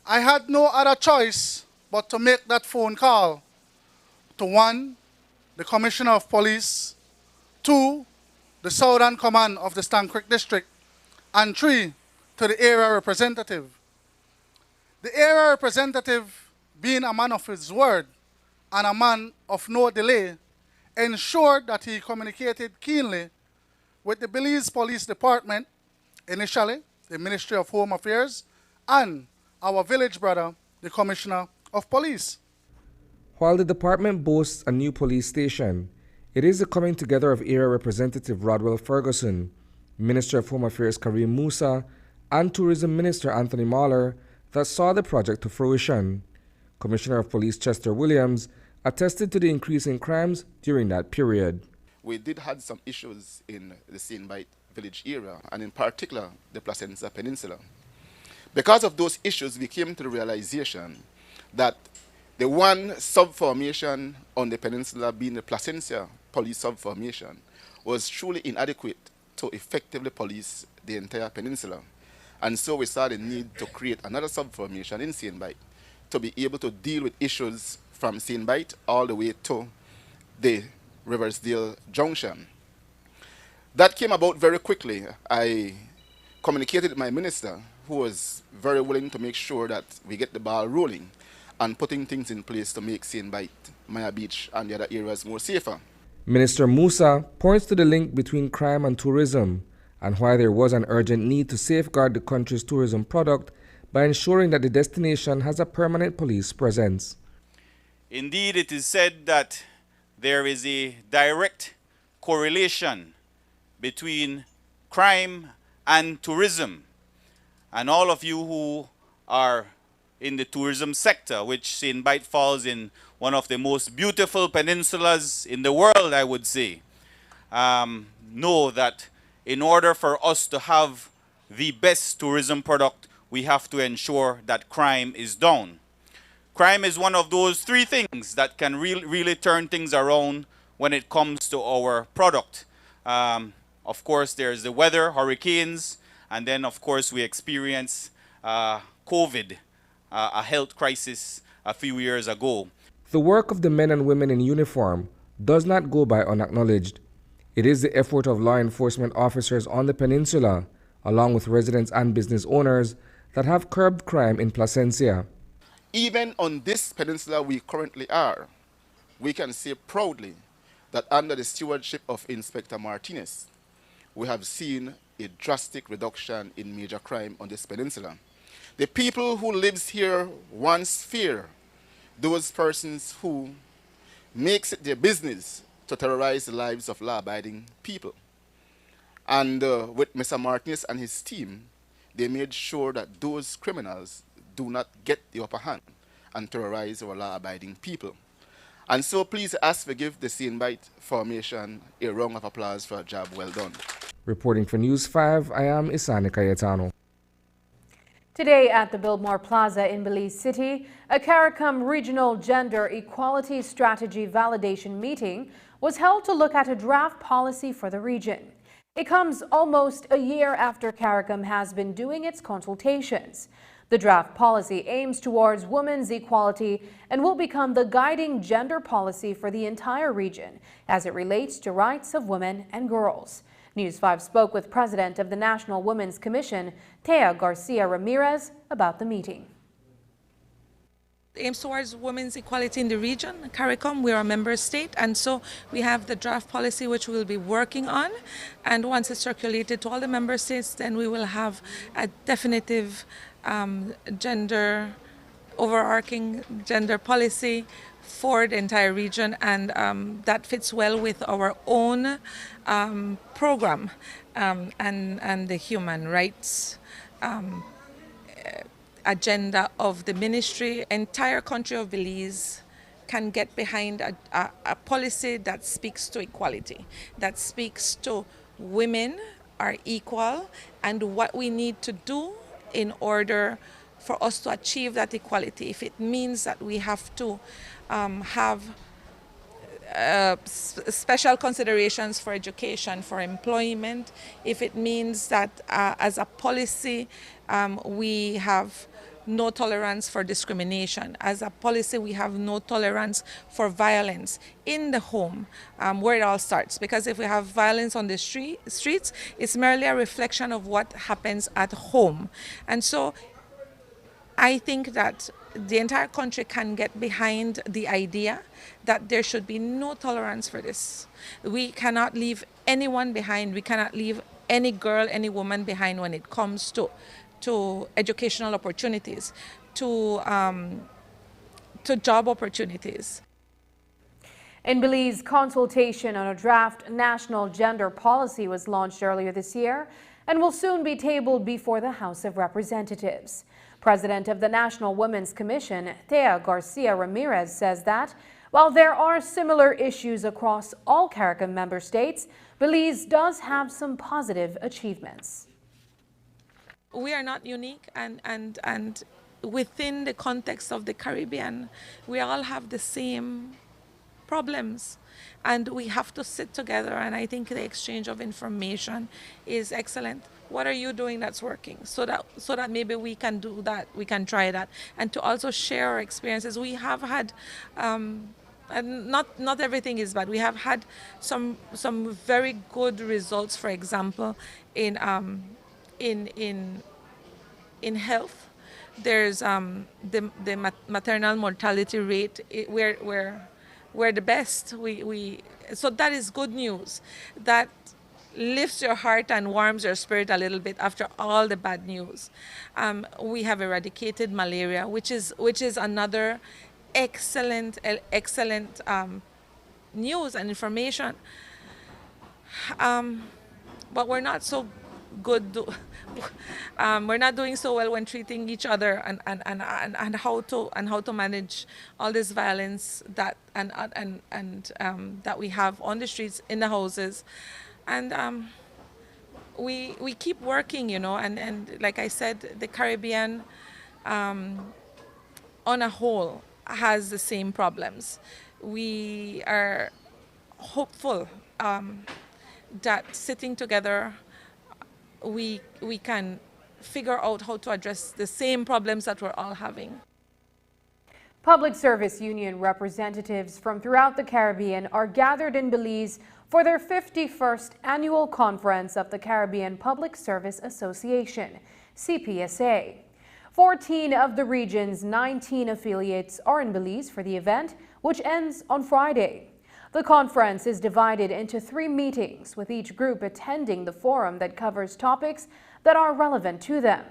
S22: I had no other choice but to make that phone call to 1, the Commissioner of Police, 2, the Southern Command of the Stand Creek District, and 3, to the area representative. The area representative, being a man of his word and a man of no delay, ensured that he communicated keenly with the Belize Police Department, initially the Ministry of Home Affairs, and our village brother, the Commissioner of Police.
S13: While the department boasts a new police station, it is the coming together of Area Representative Rodwell Ferguson, Minister of Home Affairs Karim Musa, and Tourism Minister Anthony Mahler that saw the project to fruition. Commissioner of Police Chester Williams attested to the increase in crimes during that period.
S21: We did have some issues in the St. Bite Village area, and in particular the Placencia Peninsula. Because of those issues, we came to the realization that the one subformation on the peninsula, being the Placencia police subformation, was truly inadequate to effectively police the entire peninsula. And so we saw the need to create another subformation in St. Bite to be able to deal with issues from St. Bite all the way to the Riversdale Junction. That came about very quickly. I communicated with my minister, who was very willing to make sure that we get the ball rolling and putting things in place to make St. Bite, Maya Beach, and the other areas more safer.
S13: Minister Musa points to the link between crime and tourism and why there was an urgent need to safeguard the country's tourism product by ensuring that the destination has a permanent police presence.
S24: Indeed, it is said that there is a direct correlation between crime and tourism. And all of you who are in the tourism sector, which St. Bite falls in one of the most beautiful peninsulas in the world, I would say, know that in order for us to have the best tourism product, we have to ensure that crime is down. Crime is one of those three things that can really turn things around when it comes to our product. Of course, there's the weather, hurricanes, and then of course we experience COVID, a health crisis a few years ago.
S13: The work of the men and women in uniform does not go by unacknowledged. It is the effort of law enforcement officers on the peninsula, along with residents and business owners, that have curbed crime in Placencia.
S21: Even on this peninsula we currently are, we can say proudly that under the stewardship of Inspector Martinez, we have seen a drastic reduction in major crime on this peninsula. The people who lives here once fear those persons who makes it their business to terrorize the lives of law-abiding people. And with Mr. Martinez and his team, they made sure that those criminals do not get the upper hand and terrorize our law-abiding people. And so please ask forgive the Scene-Bite Formation a round of applause for a job well done.
S13: Reporting for News 5, I am Isani Cayetano.
S1: Today at the Biltmore Plaza in Belize City, a CARICOM Regional Gender Equality Strategy Validation meeting was held to look at a draft policy for the region. It comes almost a year after CARICOM has been doing its consultations. The draft policy aims towards women's equality and will become the guiding gender policy for the entire region as it relates to rights of women and girls. News 5 spoke with President of the National Women's Commission, Thea Garcia Ramirez, about the meeting.
S2: Aims towards women's equality in the region. CARICOM, we're a member state, and so we have the draft policy which we'll be working on. And once it's circulated to all the member states, then we will have a definitive overarching gender policy for the entire region, and that fits well with our own program and the human rights agenda of the ministry. Entire country of Belize can get behind a policy that speaks to equality, that speaks to women are equal and what we need to do in order for us to achieve that equality. If it means that we have to have special considerations for education, for employment, if it means that as a policy we have no tolerance for discrimination. As a policy, we have no tolerance for violence in the home, where it all starts. Because if we have violence on the streets, it's merely a reflection of what happens at home. And so I think that the entire country can get behind the idea that there should be no tolerance for this. We cannot leave anyone behind. We cannot leave any girl, any woman behind when it comes to educational opportunities, to job opportunities.
S1: In Belize, consultation on a draft national gender policy was launched earlier this year and will soon be tabled before the House of Representatives. President of the National Women's Commission, Thea Garcia Ramirez, says that while there are similar issues across all CARICOM member states, Belize does have some positive achievements.
S2: We are not unique, and within the context of the Caribbean, we all have the same problems, and we have to sit together, and I think the exchange of information is excellent. What are you doing that's working? So that maybe we can do that, we can try that, and to also share our experiences. We have had and not everything is bad. We have had some very good results, for example, in health. There's the maternal mortality rate, we're the best. So that is good news. That lifts your heart and warms your spirit a little bit after all the bad news. We have eradicated malaria, which is another excellent news and information. But we're not so good. We're not doing so well when treating each other and how to manage all this violence that that we have on the streets, in the houses, and we keep working, you know, and like I said, the Caribbean on a whole has the same problems. We are hopeful that sitting together, we can figure out how to address the same problems that we're all having.
S1: Public Service Union representatives from throughout the Caribbean are gathered in Belize for their 51st annual conference of the Caribbean Public Service Association, CPSA. 14 of the region's 19 affiliates are in Belize for the event, which ends on Friday. The conference is divided into 3 meetings, with each group attending the forum that covers topics that are relevant to them.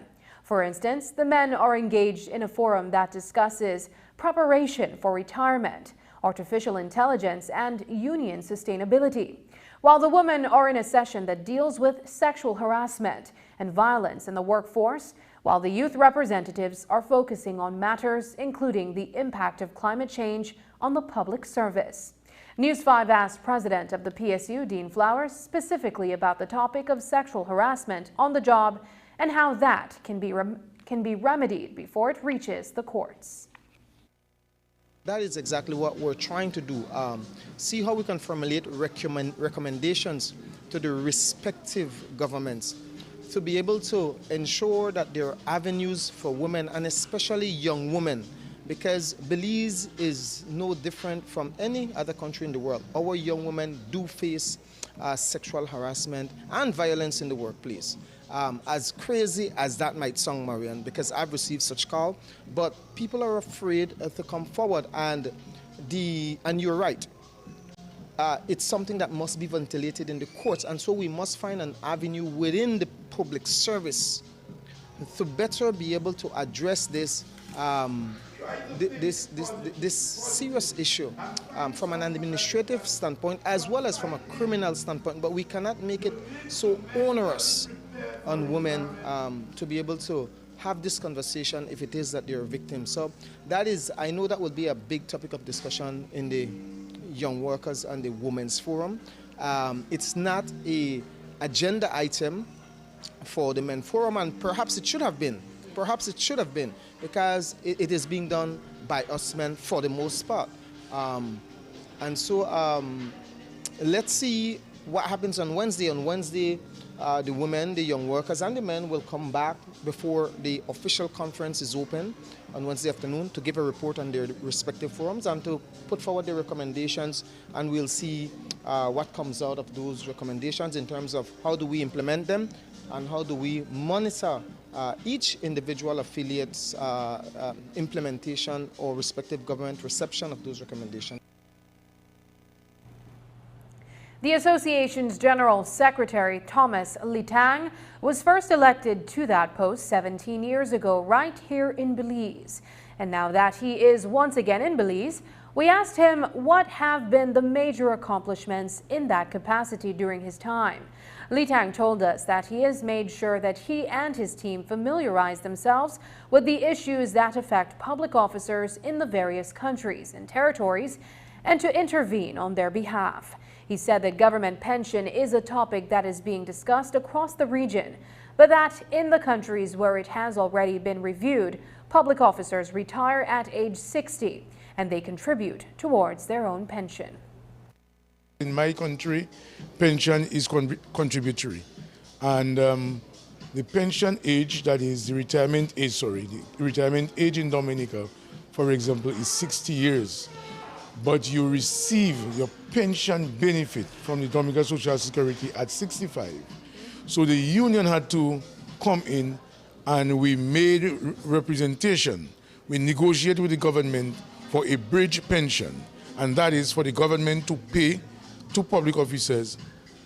S1: For instance, the men are engaged in a forum that discusses preparation for retirement, artificial intelligence, and union sustainability, while the women are in a session that deals with sexual harassment and violence in the workforce, while the youth representatives are focusing on matters including the impact of climate change on the public service. News 5 asked President of the PSU, Dean Flowers, specifically about the topic of sexual harassment on the job and how that can be remedied before it reaches the courts.
S3: That is exactly what we're trying to do. See how we can formulate recommendations to the respective governments to be able to ensure that there are avenues for women, and especially young women, because Belize is no different from any other country in the world. Our young women do face sexual harassment and violence in the workplace. As crazy as that might sound, Marian, because I've received such call, but people are afraid to come forward, and you're right. It's something that must be ventilated in the courts, and so we must find an avenue within the public service to better be able to address this this serious issue from an administrative standpoint as well as from a criminal standpoint. But we cannot make it so onerous on women to be able to have this conversation if it is that they're victims. So that is, I know that will be a big topic of discussion in the Young Workers and the Women's Forum. It's not an agenda item for the Men Forum, and perhaps it should have been. Perhaps it should have been, because it is being done by us men for the most part. And so let's see what happens on Wednesday. On Wednesday, the women, the young workers, and the men will come back before the official conference is open on Wednesday afternoon to give a report on their respective forums and to put forward their recommendations, and we'll see what comes out of those recommendations in terms of how do we implement them and how do we monitor each individual affiliate's implementation or respective government reception of those recommendations.
S1: The association's General Secretary, Thomas Litang, was first elected to that post 17 years ago right here in Belize. And now that he is once again in Belize, we asked him what have been the major accomplishments in that capacity during his time. Litang told us that he has made sure that he and his team familiarize themselves with the issues that affect public officers in the various countries and territories and to intervene on their behalf. He said that government pension is a topic that is being discussed across the region, but that in the countries where it has already been reviewed, public officers retire at age 60 and they contribute towards their own pension.
S22: In my country, pension is contributory, and the pension age, that is the retirement age, the retirement age in Dominica, for example, is 60 years. But you receive your pension benefit from the Dominica Social Security at 65. So the union had to come in and we made representation. We negotiated with the government for a bridge pension, and that is for the government to pay to public officers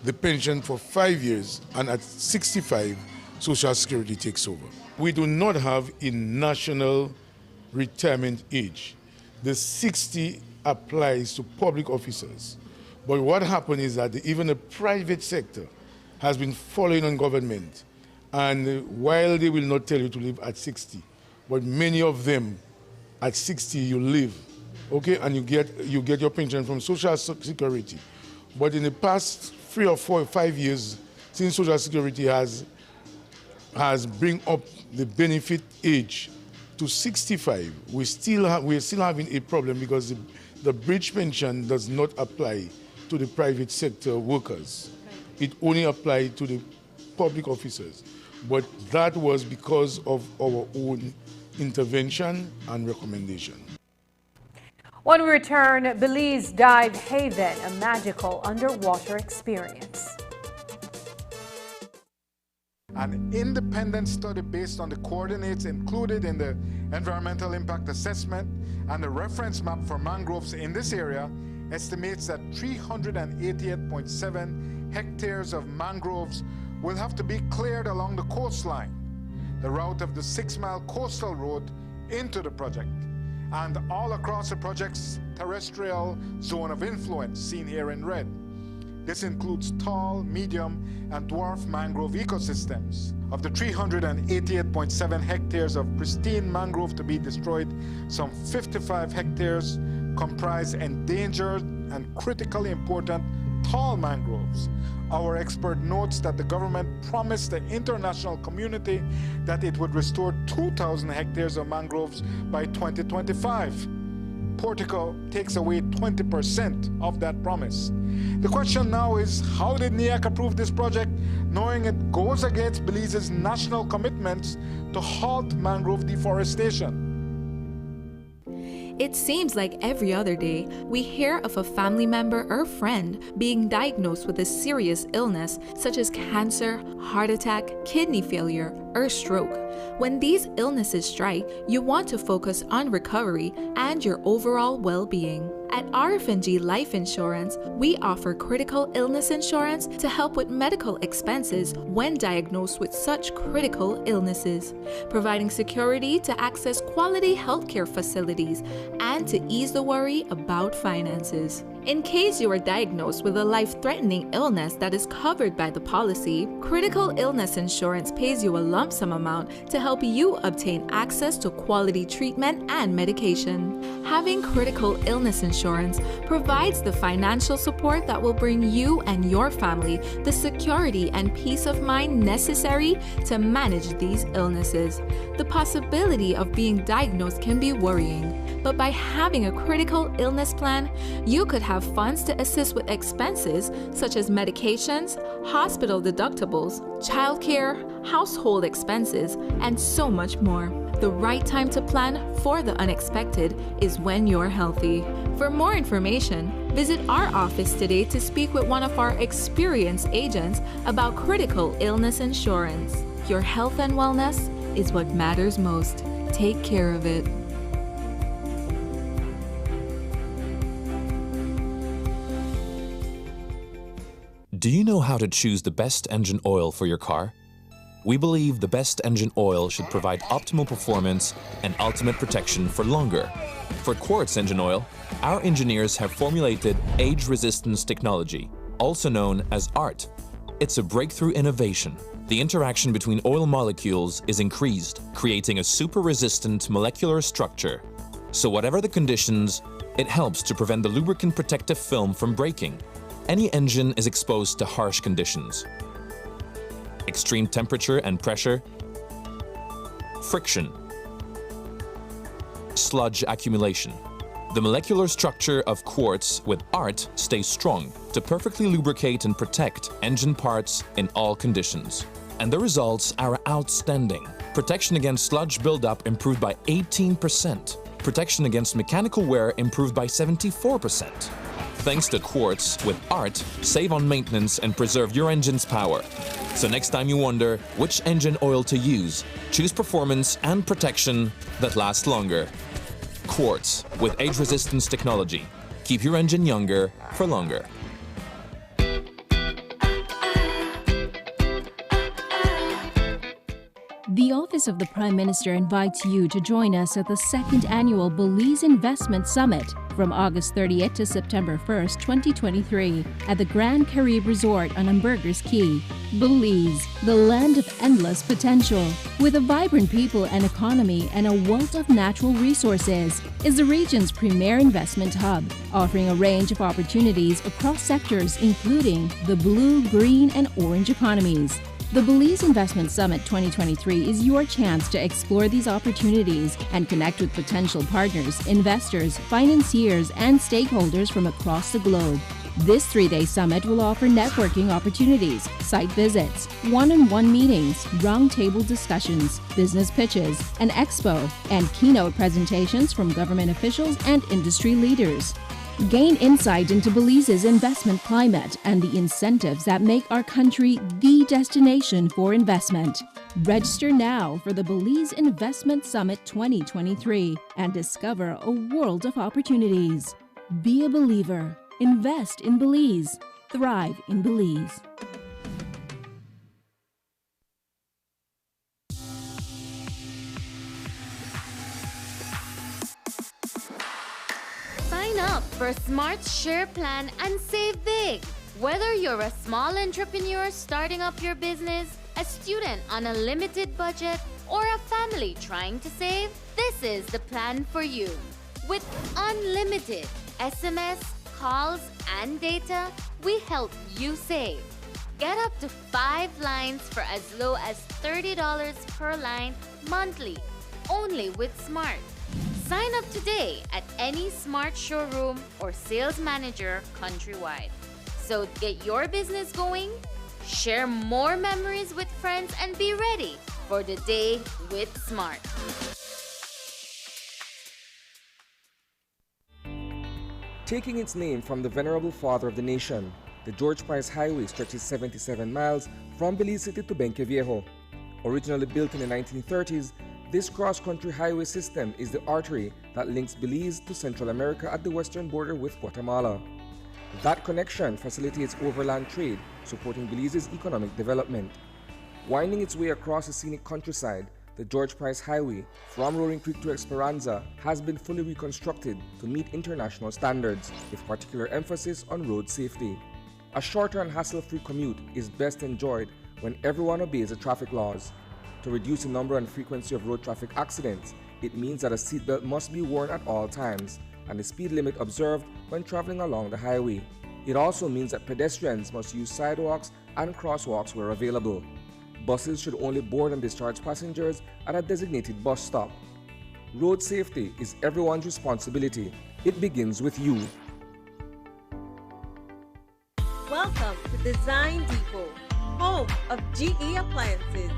S22: the pension for 5 years, and at 65, Social Security takes over. We do not have a national retirement age. The 60 applies to public officers. But what happened is that even the private sector has been following on government. And while they will not tell you to live at 60, but many of them at 60 you live, okay, and you get your pension from Social Security. But in the past 3 or 4 or 5 years, since Social Security has bring up the benefit age to 65, we're still having a problem because the bridge pension does not apply to the private sector workers. It only applied to the public officers. But that was because of our own intervention and recommendation.
S1: When we return, Belize Dive Haven, a magical underwater experience.
S5: An independent study based on the coordinates included in the environmental impact assessment and the reference map for mangroves in this area estimates that 388.7 hectares of mangroves will have to be cleared along the coastline, the route of the 6-mile coastal road into the project, and all across the project's terrestrial zone of influence, seen here in red. This includes tall, medium, and dwarf mangrove ecosystems. Of the 388.7 hectares of pristine mangrove to be destroyed, some 55 hectares comprise endangered and critically important tall mangroves. Our expert notes that the government promised the international community that it would restore 2,000 hectares of mangroves by 2025. Portico takes away 20% of that promise. The question now is, how did NEAC approve this project, knowing it goes against Belize's national commitments to halt mangrove deforestation?
S4: It seems like every other day, we hear of a family member or friend being diagnosed with a serious illness such as cancer, heart attack, kidney failure, or stroke. When these illnesses strike, you want to focus on recovery and your overall well-being. At RFNG Life Insurance, we offer critical illness insurance to help with medical expenses when diagnosed with such critical illnesses, providing security to access quality healthcare facilities and to ease the worry about finances. In case you are diagnosed with a life-threatening illness that is covered by the policy, critical illness insurance pays you a lump sum amount to help you obtain access to quality treatment and medication. Having critical illness insurance provides the financial support that will bring you and your family the security and peace of mind necessary to manage these illnesses. The possibility of being diagnosed can be worrying, but by having a critical illness plan, you could have funds to assist with expenses such as medications, hospital deductibles, childcare, household expenses, and so much more. The right time to plan for the unexpected is when you're healthy. For more information, visit our office today to speak with one of our experienced agents about critical illness insurance. Your health and wellness is what matters most. Take care of it.
S16: Do you know how to choose the best engine oil for your car? We believe the best engine oil should provide optimal performance and ultimate protection for longer. For Quartz engine oil, our engineers have formulated age resistance technology, also known as ART. It's a breakthrough innovation. The interaction between oil molecules is increased, creating a super-resistant molecular structure. So whatever the conditions, it helps to prevent the lubricant protective film from breaking. Any engine is exposed to harsh conditions. Extreme temperature and pressure, friction, sludge accumulation. The molecular structure of quartz with ART stays strong to perfectly lubricate and protect engine parts in all conditions. And the results are outstanding. Protection against sludge buildup improved by 18%. Protection against mechanical wear improved by 74%. Thanks to Quartz with ART, save on maintenance and preserve your engine's power. So next time you wonder which engine oil to use, choose performance and protection that last longer. Quartz with age resistance technology. Keep your engine younger for longer.
S17: The Office of the Prime Minister invites you to join us at the 2nd Annual Belize Investment Summit
S6: from August 30th to September 1st, 2023 at the Grand Caribe Resort on Ambergris Key. Belize, the land of endless potential. With a vibrant people and economy and a wealth of natural resources, is the region's premier investment hub, offering a range of opportunities across sectors including the blue, green, and orange economies. The Belize Investment Summit 2023 is your chance to explore these opportunities and connect with potential partners, investors, financiers, and stakeholders from across the globe. This 3-day summit will offer networking opportunities, site visits, one-on-one meetings, roundtable discussions, business pitches, an expo, and keynote presentations from government officials and industry leaders. Gain insight into Belize's investment climate and the incentives that make our country the destination for investment. Register now for the Belize Investment Summit 2023 and discover a world of opportunities. Be a believer. Invest in Belize. Thrive in Belize.
S7: Sign up for Smart Share Plan and save big. Whether you're a small entrepreneur starting up your business, a student on a limited budget, or a family trying to save, this is the plan for you. With unlimited SMS, calls, and data, we help you save. Get up to 5 lines for as low as $30 per line monthly, only with Smart. Sign up today at any Smart showroom or sales manager countrywide. So get your business going, share more memories with friends, and be ready for the day with Smart.
S13: Taking its name from the venerable father of the nation, the George Price Highway stretches 77 miles from Belize City to Benqueviejo. Originally built in the 1930s, this cross-country highway system is the artery that links Belize to Central America at the western border with Guatemala. That connection facilitates overland trade, supporting Belize's economic development. Winding its way across the scenic countryside, the George Price Highway from Roaring Creek to Esperanza has been fully reconstructed to meet international standards, with particular emphasis on road safety. A shorter and hassle-free commute is best enjoyed when everyone obeys the traffic laws. To reduce the number and frequency of road traffic accidents, it means that a seatbelt must be worn at all times and the speed limit observed when traveling along the highway. It also means that pedestrians must use sidewalks and crosswalks where available. Buses should only board and discharge passengers at a designated bus stop. Road safety is everyone's responsibility. It begins with you.
S17: Welcome to Design Depot, home of GE Appliances.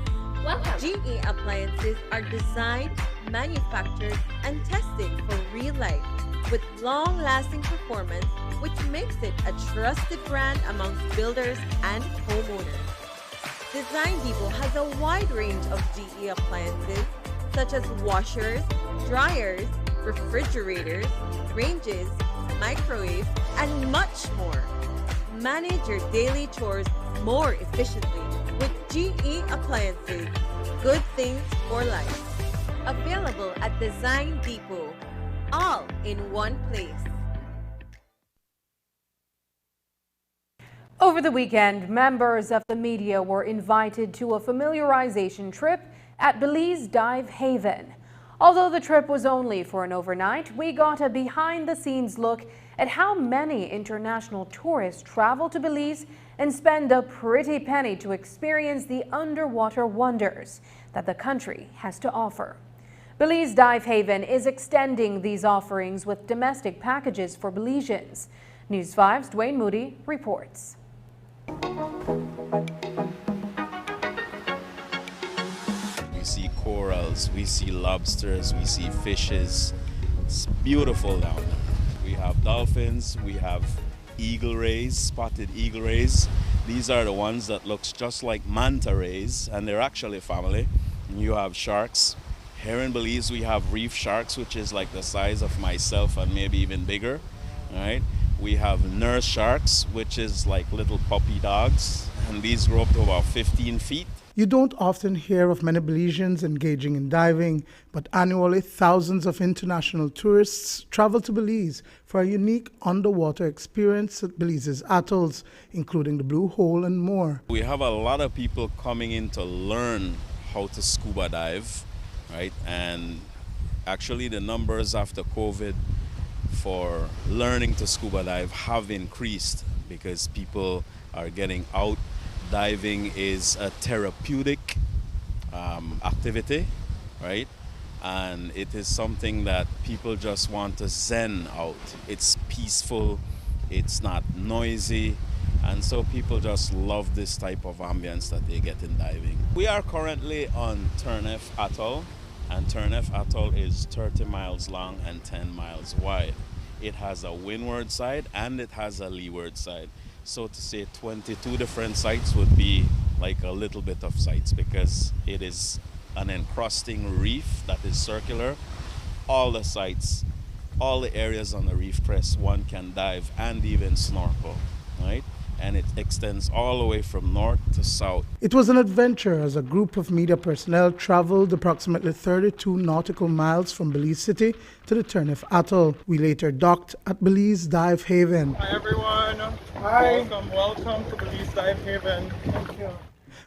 S7: Welcome.
S17: GE Appliances are designed, manufactured, and tested for real life with long-lasting performance, which makes it a trusted brand amongst builders and homeowners. Design Depot has a wide range of GE appliances such as washers, dryers, refrigerators, ranges, microwaves, and much more. Manage your daily chores more efficiently with GE Appliances. Good things for life. Available at Design Depot, all in one place.
S1: Over the weekend, members of the media were invited to a familiarization trip at Belize Dive Haven. Although the trip was only for an overnight, we got a behind-the-scenes look at how many international tourists travel to Belize and spend a pretty penny to experience the underwater wonders that the country has to offer. Belize Dive Haven is extending these offerings with domestic packages for Belizeans. News 5's Dwayne Moody reports.
S18: We see corals, we see lobsters, we see fishes. It's beautiful down there. We have dolphins, we have eagle rays, spotted eagle rays. These are the ones that looks just like manta rays, and they're actually family. And you have sharks. Here in Belize we have reef sharks, which is like the size of myself and maybe even bigger. All right. We have nurse sharks, which is like little puppy dogs. and these grow up to about 15 feet.
S8: You don't often hear of many Belizeans engaging in diving, but annually thousands of international tourists travel to Belize for a unique underwater experience at Belize's atolls, including the Blue Hole and more.
S18: We have a lot of people coming in to learn how to scuba dive, right? And actually the numbers after COVID for learning to scuba dive have increased because people are getting out. Diving is a therapeutic activity, right? And it is something that people just want to zen out. It's peaceful, it's not noisy, and so people just love this type of ambience that they get in diving. We are currently on Turnef Atoll, and Turnef Atoll is 30 miles long and 10 miles wide. It has a windward side and it has a leeward side. So to say 22 different sites would be like a little bit of sites because it is an encrusting reef that is circular. All the sites, all the areas on the reef crest, one can dive and even snorkel, right? And it extends all the way from north to south.
S8: It was an adventure as a group of media personnel traveled approximately 32 nautical miles from Belize City to the Turnef Atoll. We later docked at Belize Dive Haven.
S9: Hi everyone.
S8: Hi.
S9: Welcome to Belize Dive Haven.
S8: Thank you.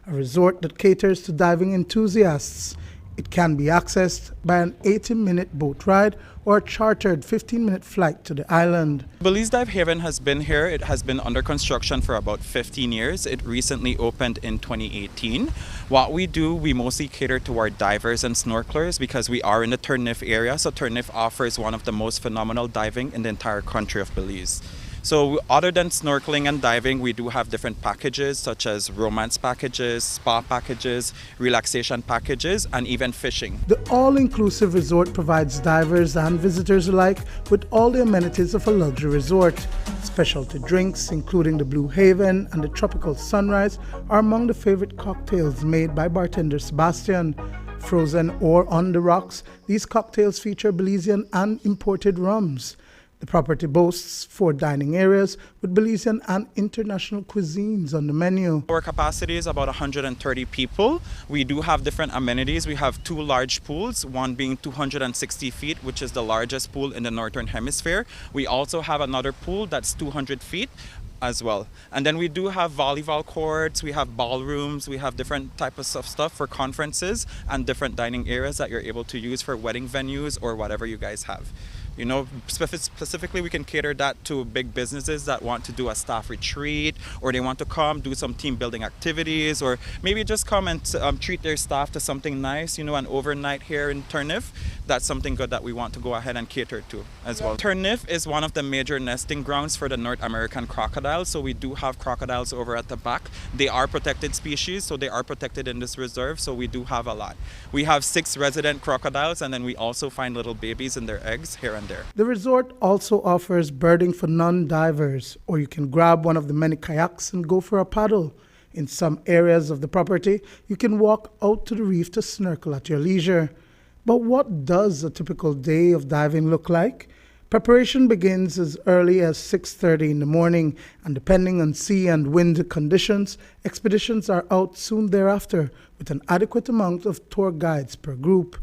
S8: A resort that caters to diving enthusiasts. It can be accessed by an 80-minute boat ride or a chartered 15-minute flight to the island.
S9: Belize Dive Haven has been here. It has been under construction for about 15 years. It recently opened in 2018. What we do, we mostly cater to our divers and snorkelers because we are in the Turnef area. So Turnef offers one of the most phenomenal diving in the entire country of Belize. So other than snorkeling and diving, we do have different packages such as romance packages, spa packages, relaxation packages, and even fishing.
S8: The all-inclusive resort provides divers and visitors alike with all the amenities of a luxury resort. Specialty drinks, including the Blue Haven and the Tropical Sunrise, are among the favorite cocktails made by bartender Sebastian. Frozen or on the rocks, these cocktails feature Belizean and imported rums. The property boasts 4 dining areas with Belizean and international cuisines on the menu.
S9: Our capacity is about 130 people. We do have different amenities. We have 2 large pools, one being 260 feet, which is the largest pool in the Northern Hemisphere. We also have another pool that's 200 feet as well. And then we do have volleyball courts, we have ballrooms, we have different types of stuff for conferences and different dining areas that you're able to use for wedding venues or whatever you guys have. You know, specifically we can cater that to big businesses that want to do a staff retreat, or they want to come do some team building activities, or maybe just come and treat their staff to something nice, you know, an overnight here in Turnef. That's something good that we want to go ahead and cater to as well. Turnef is one of the major nesting grounds for the North American crocodiles, so we do have crocodiles over at the back. They are protected species, so they are protected in this reserve, so we do have a lot. We have 6 resident crocodiles, and then we also find little babies in their eggs here and there.
S8: The resort also offers birding for non-divers, or you can grab one of the many kayaks and go for a paddle. In some areas of the property, you can walk out to the reef to snorkel at your leisure. But what does a typical day of diving look like? Preparation begins as early as 6:30 in the morning, and depending on sea and wind conditions, expeditions are out soon thereafter with an adequate amount of tour guides per group.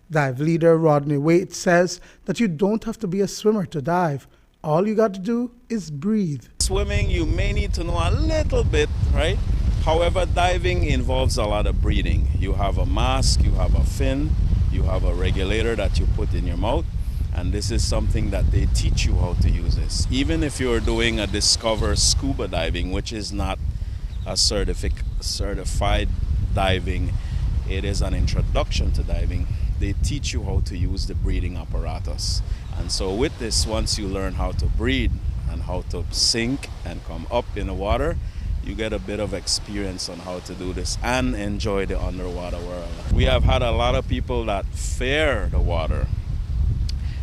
S8: Dive leader Rodney Waite says that you don't have to be a swimmer to dive. All you got to do is breathe.
S18: Swimming, you may need to know a little bit, right? However, diving involves a lot of breathing. You have a mask, you have a fin, you have a regulator that you put in your mouth, and this is something that they teach you how to use this. Even if you're doing a Discover scuba diving, which is not a certified diving, it is an introduction to diving. They teach you how to use the breathing apparatus. And so with this, once you learn how to breathe and how to sink and come up in the water, you get a bit of experience on how to do this and enjoy the underwater world. We have had a lot of people that fear the water.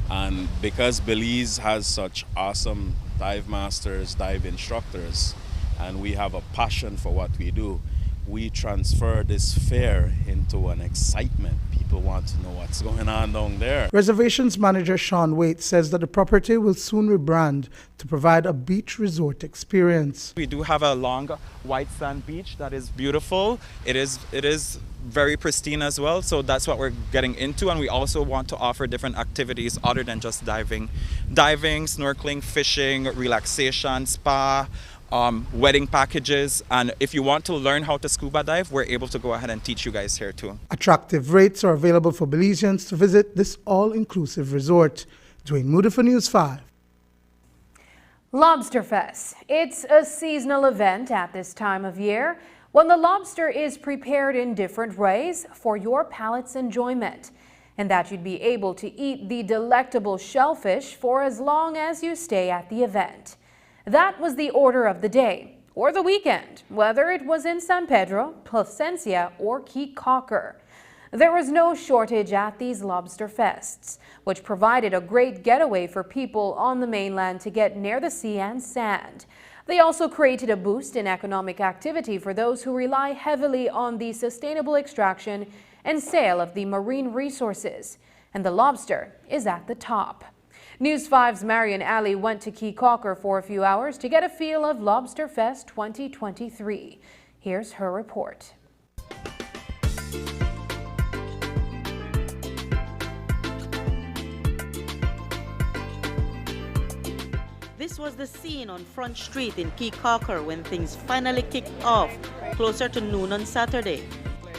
S18: And because Belize has such awesome dive masters, dive instructors, and we have a passion for what we do, we transfer this fear into an excitement. People people want to know what's going on down there.
S8: Reservations manager Sean Waite says that the property will soon rebrand to provide a beach resort experience.
S9: We do have a long white sand beach that is beautiful. It is very pristine as well, so that's what we're getting into, and we also want to offer different activities other than just diving, snorkeling, fishing, relaxation, spa, wedding packages, and if you want to learn how to scuba dive, we're able to go ahead and teach you guys here too.
S8: Attractive rates are available for Belizeans to visit this all-inclusive resort. Dwayne Moody for News 5.
S1: Lobster Fest. It's a seasonal event at this time of year when the lobster is prepared in different ways for your palate's enjoyment, and that you'd be able to eat the delectable shellfish for as long as you stay at the event. That was the order of the day, or the weekend, whether it was in San Pedro, Placencia, or Key Cocker. There was no shortage at these lobster fests, which provided a great getaway for people on the mainland to get near the sea and sand. They also created a boost in economic activity for those who rely heavily on the sustainable extraction and sale of the marine resources. And the lobster is at the top. News 5's Marian Ali went to Key Cocker for a few hours to get a feel of Lobster Fest 2023. Here's her report.
S10: This was the scene on Front Street in Key Cocker when things finally kicked off closer to noon on Saturday.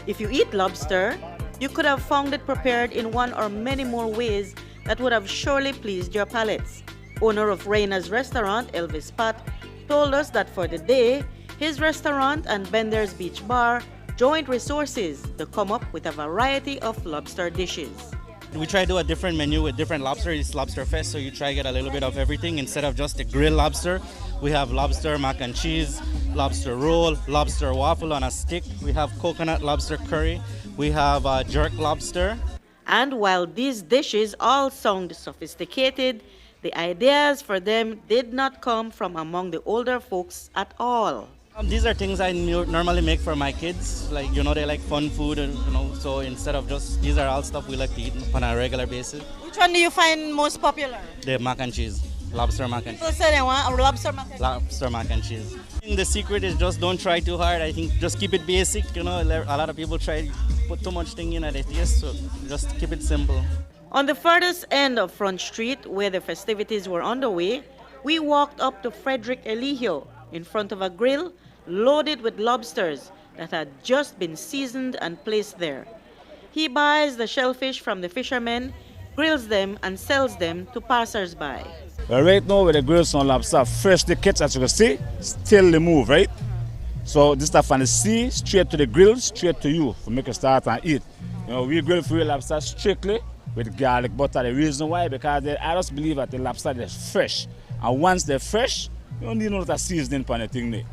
S10: If you eat lobster, you could have found it prepared in one or many more ways that would have surely pleased your palates. Owner of Reina's restaurant, Elvis Pat, told us that for the day, his restaurant and Bender's Beach Bar joined resources to come up with a variety of lobster dishes.
S11: We try to do a different menu with different lobster. It's Lobster Fest, so you try to get a little bit of everything. Instead of just the grilled lobster, we have lobster mac and cheese, lobster roll, lobster waffle on a stick. We have coconut lobster curry. We have jerk lobster.
S10: And while these dishes all sound sophisticated, the ideas for them did not come from among the older folks at all.
S11: These are things I normally make for my kids. Like, they like fun food, and so instead of just, these are all stuff we like to eat on a regular basis.
S10: Which one do you find most popular?
S11: The mac and cheese, lobster mac and cheese.
S10: People say they want a lobster mac and cheese.
S11: Lobster mac and cheese. I think the secret is just don't try too hard. I think just keep it basic. A lot of people try to put too much thing in at it. Yes, so just keep it simple.
S10: On the furthest end of Front Street, where the festivities were underway, we walked up to Frederick Eligio in front of a grill loaded with lobsters that had just been seasoned and placed there. He buys the shellfish from the fishermen, grills them, and sells them to passers-by.
S19: Well, right now, with the grill some lobster, freshly catch, as you can see, still the move, right? So this stuff from the sea, straight to the grill, straight to you, for make you start and eat. We grill for real lobster strictly with garlic butter. The reason why, because I just believe that the lobster is fresh. And once they're fresh, you don't need no other seasoning for anything there.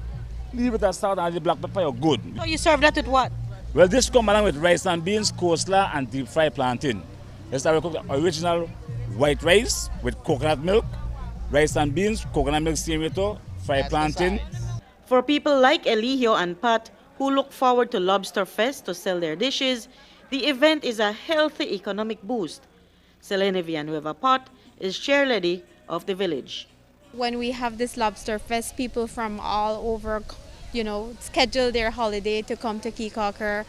S19: Leave it as salt and the black pepper, you're good.
S10: So you serve that with what?
S19: Well, this comes along with rice and beans, coleslaw, and deep fried plantain. This is the original white rice with coconut milk, rice and beans, coconut milk steamed, fried plantain.
S10: For people like Eligio and Pat, who look forward to Lobster Fest to sell their dishes, the event is a healthy economic boost. Selene Villanueva Pot is chairlady of the village.
S20: When we have this Lobster Fest, people from all over, schedule their holiday to come to Key Cocker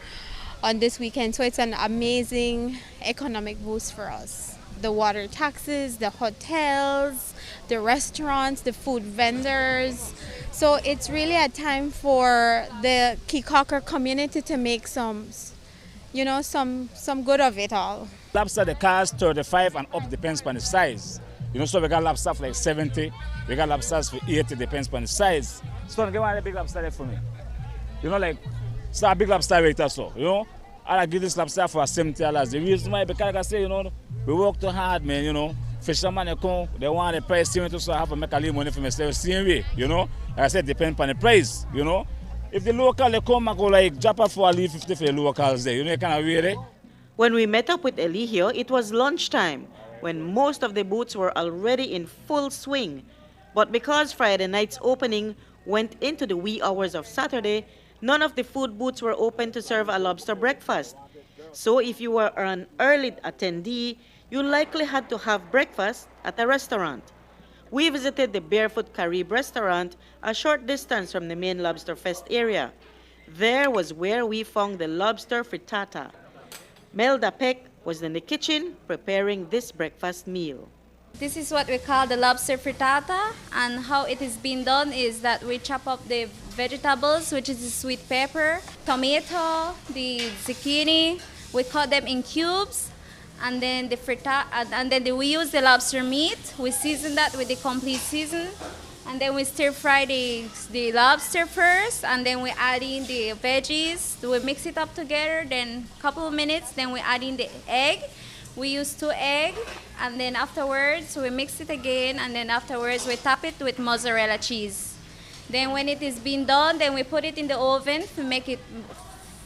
S20: on this weekend. So it's an amazing economic boost for us. The water taxes, the hotels, the restaurants, the food vendors. So it's really a time for the Key Cocker community to make some good of it all.
S19: Lobster, the cost 35 and up, depends on the size. So we got lobster for like 70, we got lobsters for 80, depends on the size. So get one of the big lobster there for me. So a big lobster rate or so, I give this lobster for $70. The reason why, because like I say, we work too hard, man, Fishermen, they come, they want the price, so I have to make a little money for myself the same way, Like I said, depends on the price, If the local, they come and go like, drop off for a leave 50 for the locals there, you kind of weird,
S10: When we met up with Eligio, it was lunchtime, when most of the booths were already in full swing. But because Friday night's opening went into the wee hours of Saturday, none of the food booths were open to serve a lobster breakfast. So if you were an early attendee, you likely had to have breakfast at a restaurant. We visited the Barefoot Carib restaurant a short distance from the main Lobster Fest area. There was where we found the lobster frittata. Melda Peck was in the kitchen preparing this breakfast meal.
S12: This is what we call the lobster frittata, and how it is being done is that we chop up the vegetables, which is the sweet pepper, tomato, the zucchini. We cut them in cubes, and then the frittata, and then we use the lobster meat. We season that with the complete season, and then we stir fry the lobster first, and then we add in the veggies. We mix it up together. Then a couple of minutes, then we add in the egg. We use 2 eggs, and then afterwards we mix it again, and then afterwards we top it with mozzarella cheese. Then when it is being done, then we put it in the oven to make it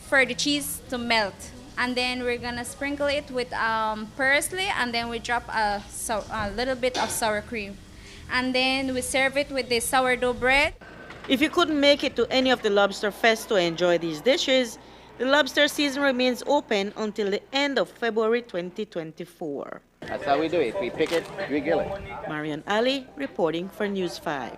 S12: for the cheese to melt. And then we're gonna sprinkle it with parsley, and then we drop a little bit of sour cream. And then we serve it with the sourdough bread.
S10: If you couldn't make it to any of the Lobster Fest to enjoy these dishes, the lobster season remains open until the end of February 2024.
S14: That's how we do it. We pick it, we gill it.
S10: Marian Ali reporting for News 5.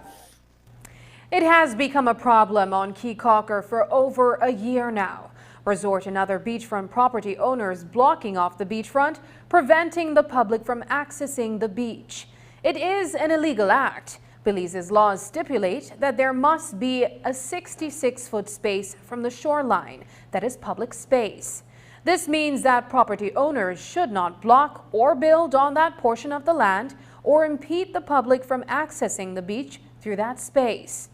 S1: It has become a problem on Key Caulker for over a year now. Resort and other beachfront property owners blocking off the beachfront, preventing the public from accessing the beach. It is an illegal act. Belize's laws stipulate that there must be a 66-foot space from the shoreline that is public space. This means that property owners should not block or build on that portion of the land or impede the public from accessing the beach through that space.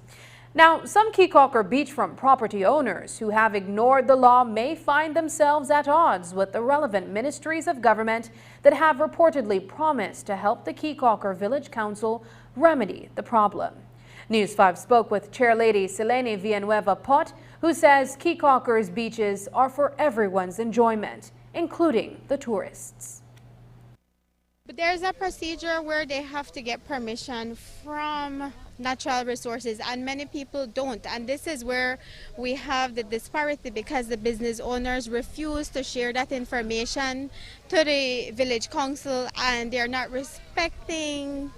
S1: Now, some Key Caulker beachfront property owners who have ignored the law may find themselves at odds with the relevant ministries of government that have reportedly promised to help the Key Caulker Village Council remedy the problem. News 5 spoke with Chairlady Selene Villanueva Pot, who says Key Caulker's beaches are for everyone's enjoyment, including the tourists.
S20: But there's a procedure where they have to get permission from natural resources, and many people don't, and this is where we have the disparity, because the business owners refuse to share that information to the village council, and they're not respecting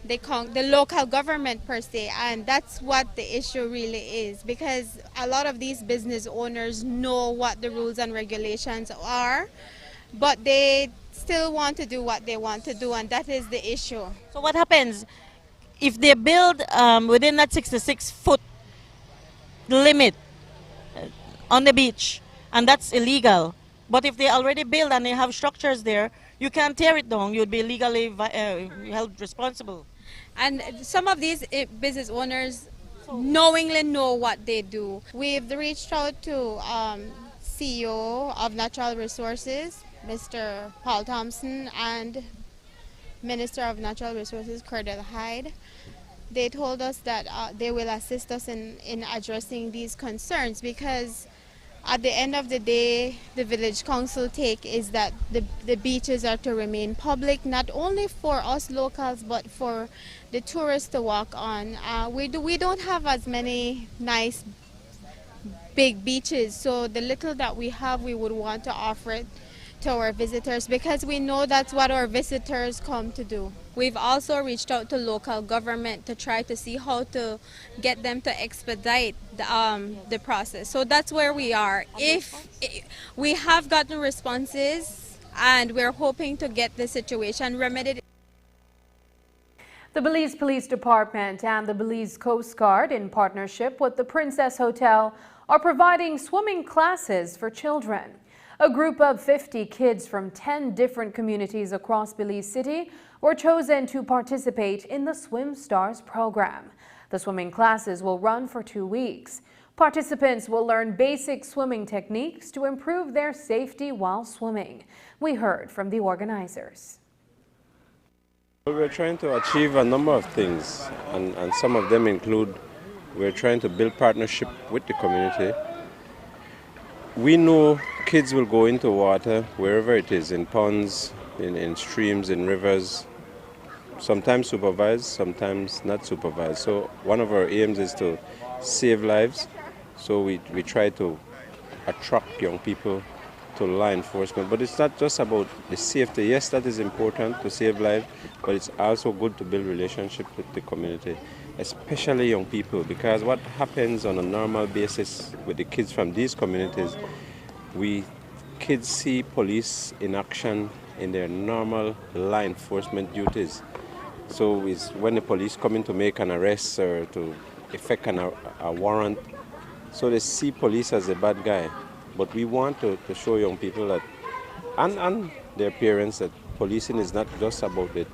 S20: the local government per se, and that's what the issue really is, because a lot of these business owners know what the rules and regulations are, but they still want to do what they want to do, and that is the issue.
S10: So what happens if they build within that 66-foot limit on the beach, and that's illegal? But if they already build and they have structures there, you can't tear it down. You'd be legally held responsible.
S20: And some of these business owners knowingly know what they do. We've reached out to CEO of Natural Resources, Mr. Paul Thompson, and Minister of Natural Resources, Cordell Hyde. They told us that they will assist us in addressing these concerns, because at the end of the day, the village council take is that the beaches are to remain public, not only for us locals, but for the tourists to walk on. We don't have as many nice big beaches, so the little that we have, we would want to offer it to our visitors, because we know that's what our visitors come to do. We've also reached out to local government to try to see how to get them to expedite the process. So that's where we are. If we have gotten responses, and we're hoping to get the situation remedied.
S1: The Belize Police Department and the Belize Coast Guard, in partnership with the Princess Hotel, are providing swimming classes for children. A group of 50 kids from 10 different communities across Belize City were chosen to participate in the Swim Stars program. The swimming classes will run for 2 weeks. Participants will learn basic swimming techniques to improve their safety while swimming. We heard from the organizers.
S15: We're trying to achieve a number of things, and some of them include we're trying to build partnership with the community. We know kids will go into water wherever it is, in ponds, in streams, in rivers, sometimes supervised, sometimes not supervised. So one of our aims is to save lives. So we try to attract young people to law enforcement. But it's not just about the safety. Yes, that is important to save lives, but it's also good to build relationships with the community, especially young people, because what happens on a normal basis with the kids from these communities, kids see police in action in their normal law enforcement duties. So it's when the police come in to make an arrest or to effect a warrant, so they see police as a bad guy. But we want to show young people that, and their parents, that policing is not just about the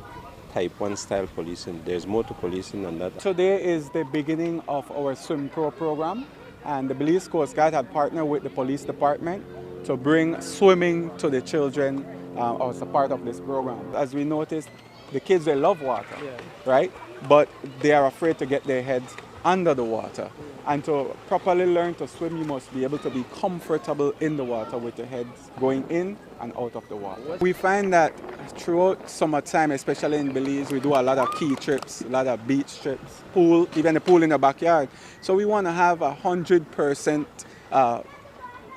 S15: type 1 style policing. There's more to policing than that.
S2: Today is the beginning of our Swim Pro program, and the Belize Coast Guard had partnered with the police department to bring swimming to the children as a part of this program. As we noticed, the kids, they love water, right? But they are afraid to get their heads under the water. And to properly learn to swim, you must be able to be comfortable in the water with your heads going in and out of the water. We find that throughout summertime, especially in Belize, we do a lot of key trips, a lot of beach trips, pool, even the pool in the backyard. So we want to have 100%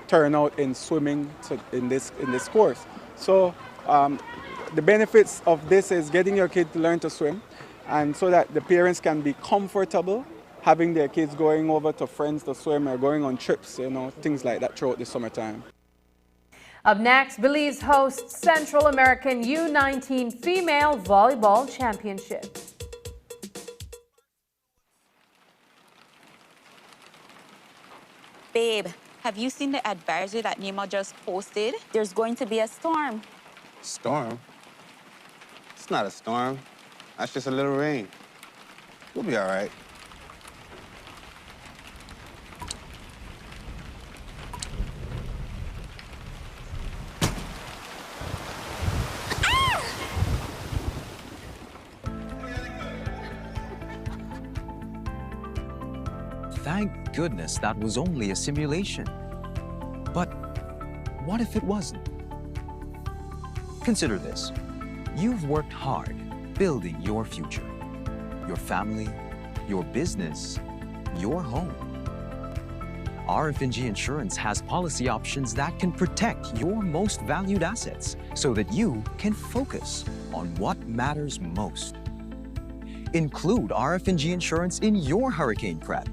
S2: turnout in swimming in this course. So the benefits of this is getting your kid to learn to swim, and so that the parents can be comfortable having their kids going over to friends to swim or going on trips, things like that throughout the summertime.
S1: Up next, Belize hosts Central American U19 Female Volleyball Championship.
S21: Babe, have you seen the advisory that NEMA just posted? There's going to be a storm.
S23: Storm? It's not a storm. That's just a little rain. We'll be all right.
S24: Thank goodness that was only a simulation. But what if it wasn't? Consider this. You've worked hard building your future, your family, your business, your home. RF&G Insurance has policy options that can protect your most valued assets so that you can focus on what matters most. Include RF&G Insurance in your hurricane prep.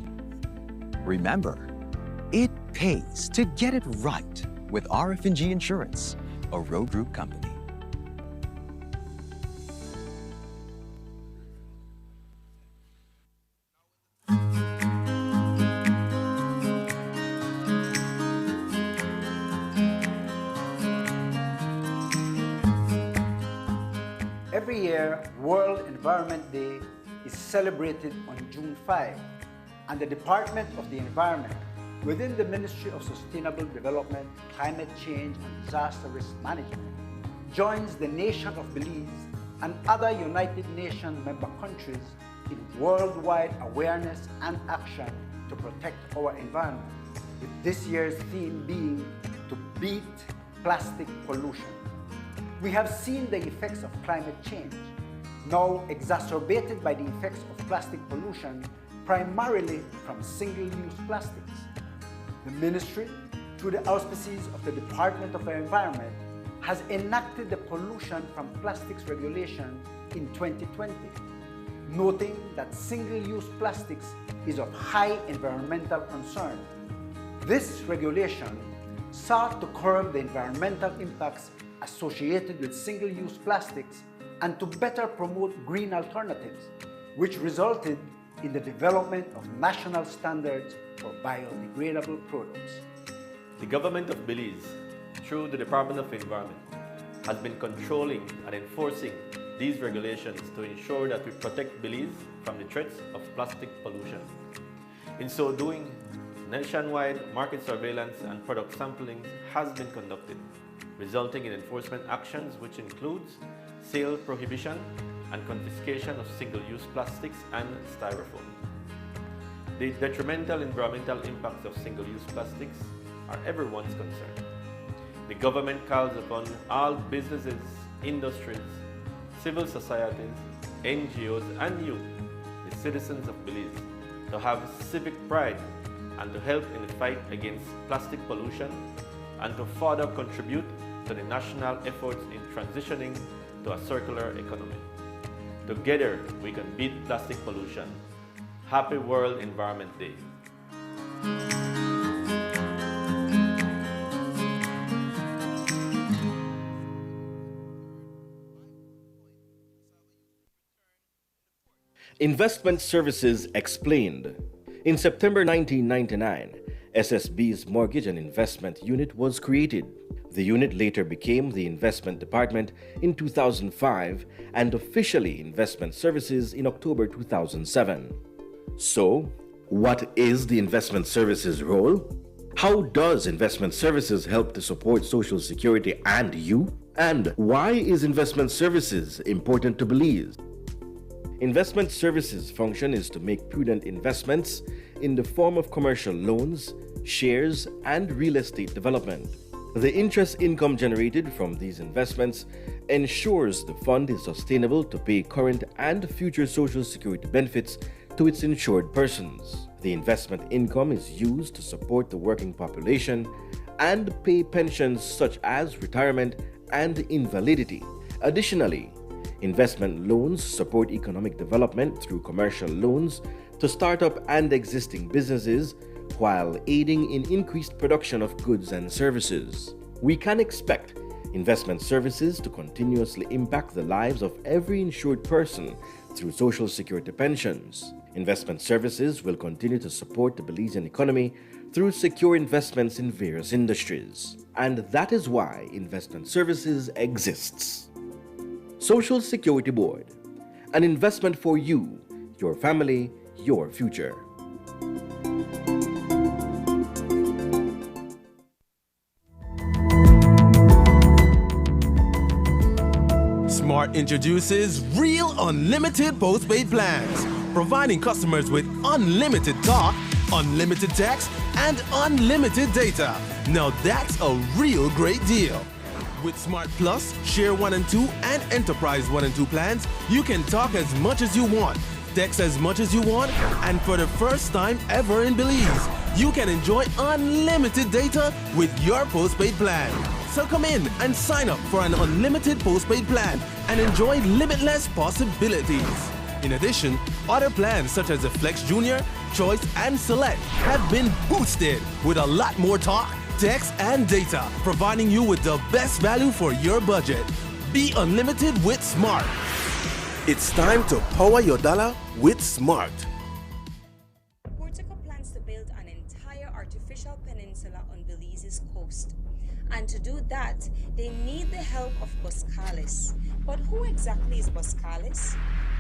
S24: Remember, it pays to get it right with RF&G Insurance, a Road Group company.
S25: Every year, World Environment Day is celebrated on June 5, and the Department of the Environment, within the Ministry of Sustainable Development, Climate Change and Disaster Risk Management, joins the nation of Belize and other United Nations member countries in worldwide awareness and action to protect our environment, with this year's theme being to beat plastic pollution. We have seen the effects of climate change, now exacerbated by the effects of plastic pollution, primarily from single-use plastics. The Ministry, through the auspices of the Department of the Environment, has enacted the pollution from plastics regulation in 2020, noting that single-use plastics is of high environmental concern. This regulation sought to curb the environmental impacts associated with single-use plastics and to better promote green alternatives, which resulted in the development of national standards for biodegradable products.
S26: The government of Belize, through the Department of Environment, has been controlling and enforcing these regulations to ensure that we protect Belize from the threats of plastic pollution. In so doing, nationwide market surveillance and product sampling has been conducted, resulting in enforcement actions which includes sale prohibition and confiscation of single-use plastics and styrofoam. The detrimental environmental impacts of single-use plastics are everyone's concern. The government calls upon all businesses, industries, civil societies, NGOs, and you, the citizens of Belize, to have civic pride and to help in the fight against plastic pollution and to further contribute to the national efforts in transitioning to a circular economy. Together, we can beat plastic pollution. Happy World Environment Day.
S3: Investment Services Explained. In September 1999, SSB's Mortgage and Investment Unit was created. The unit later became the Investment Department in 2005 and officially Investment Services in October 2007. So, what is the Investment Services role? How does Investment Services help to support Social Security and you? And why is Investment Services important to Belize? Investment Services' function is to make prudent investments in the form of commercial loans, shares, and real estate development. The interest income generated from these investments ensures the fund is sustainable to pay current and future Social Security benefits to its insured persons. The investment income is used to support the working population and pay pensions such as retirement and invalidity. Additionally, investment loans support economic development through commercial loans to startup and existing businesses while aiding in increased production of goods and services. We can expect investment services to continuously impact the lives of every insured person through Social Security pensions. Investment services will continue to support the Belizean economy through secure investments in various industries. And that is why investment services exists. Social Security Board, an investment for you, your family, your future.
S4: Smart introduces Real Unlimited Postpaid Plans, providing customers with unlimited talk, unlimited text, and unlimited data. Now that's a real great deal. With Smart Plus, Share 1 and 2, and Enterprise 1 and 2 plans, you can talk as much as you want, text as much as you want, and for the first time ever in Belize, you can enjoy unlimited data with your postpaid plan. So come in and sign up for an unlimited postpaid plan and enjoy limitless possibilities. In addition, other plans such as the Flex Junior, Choice, and Select have been boosted with a lot more talk, text, and data, providing you with the best value for your budget. Be unlimited with Smart. It's time to power your dollar with Smart.
S5: Portico plans to build an entire artificial peninsula on Belize's coast. And to do that, they need the help of Boscalis. But who exactly is Boscalis?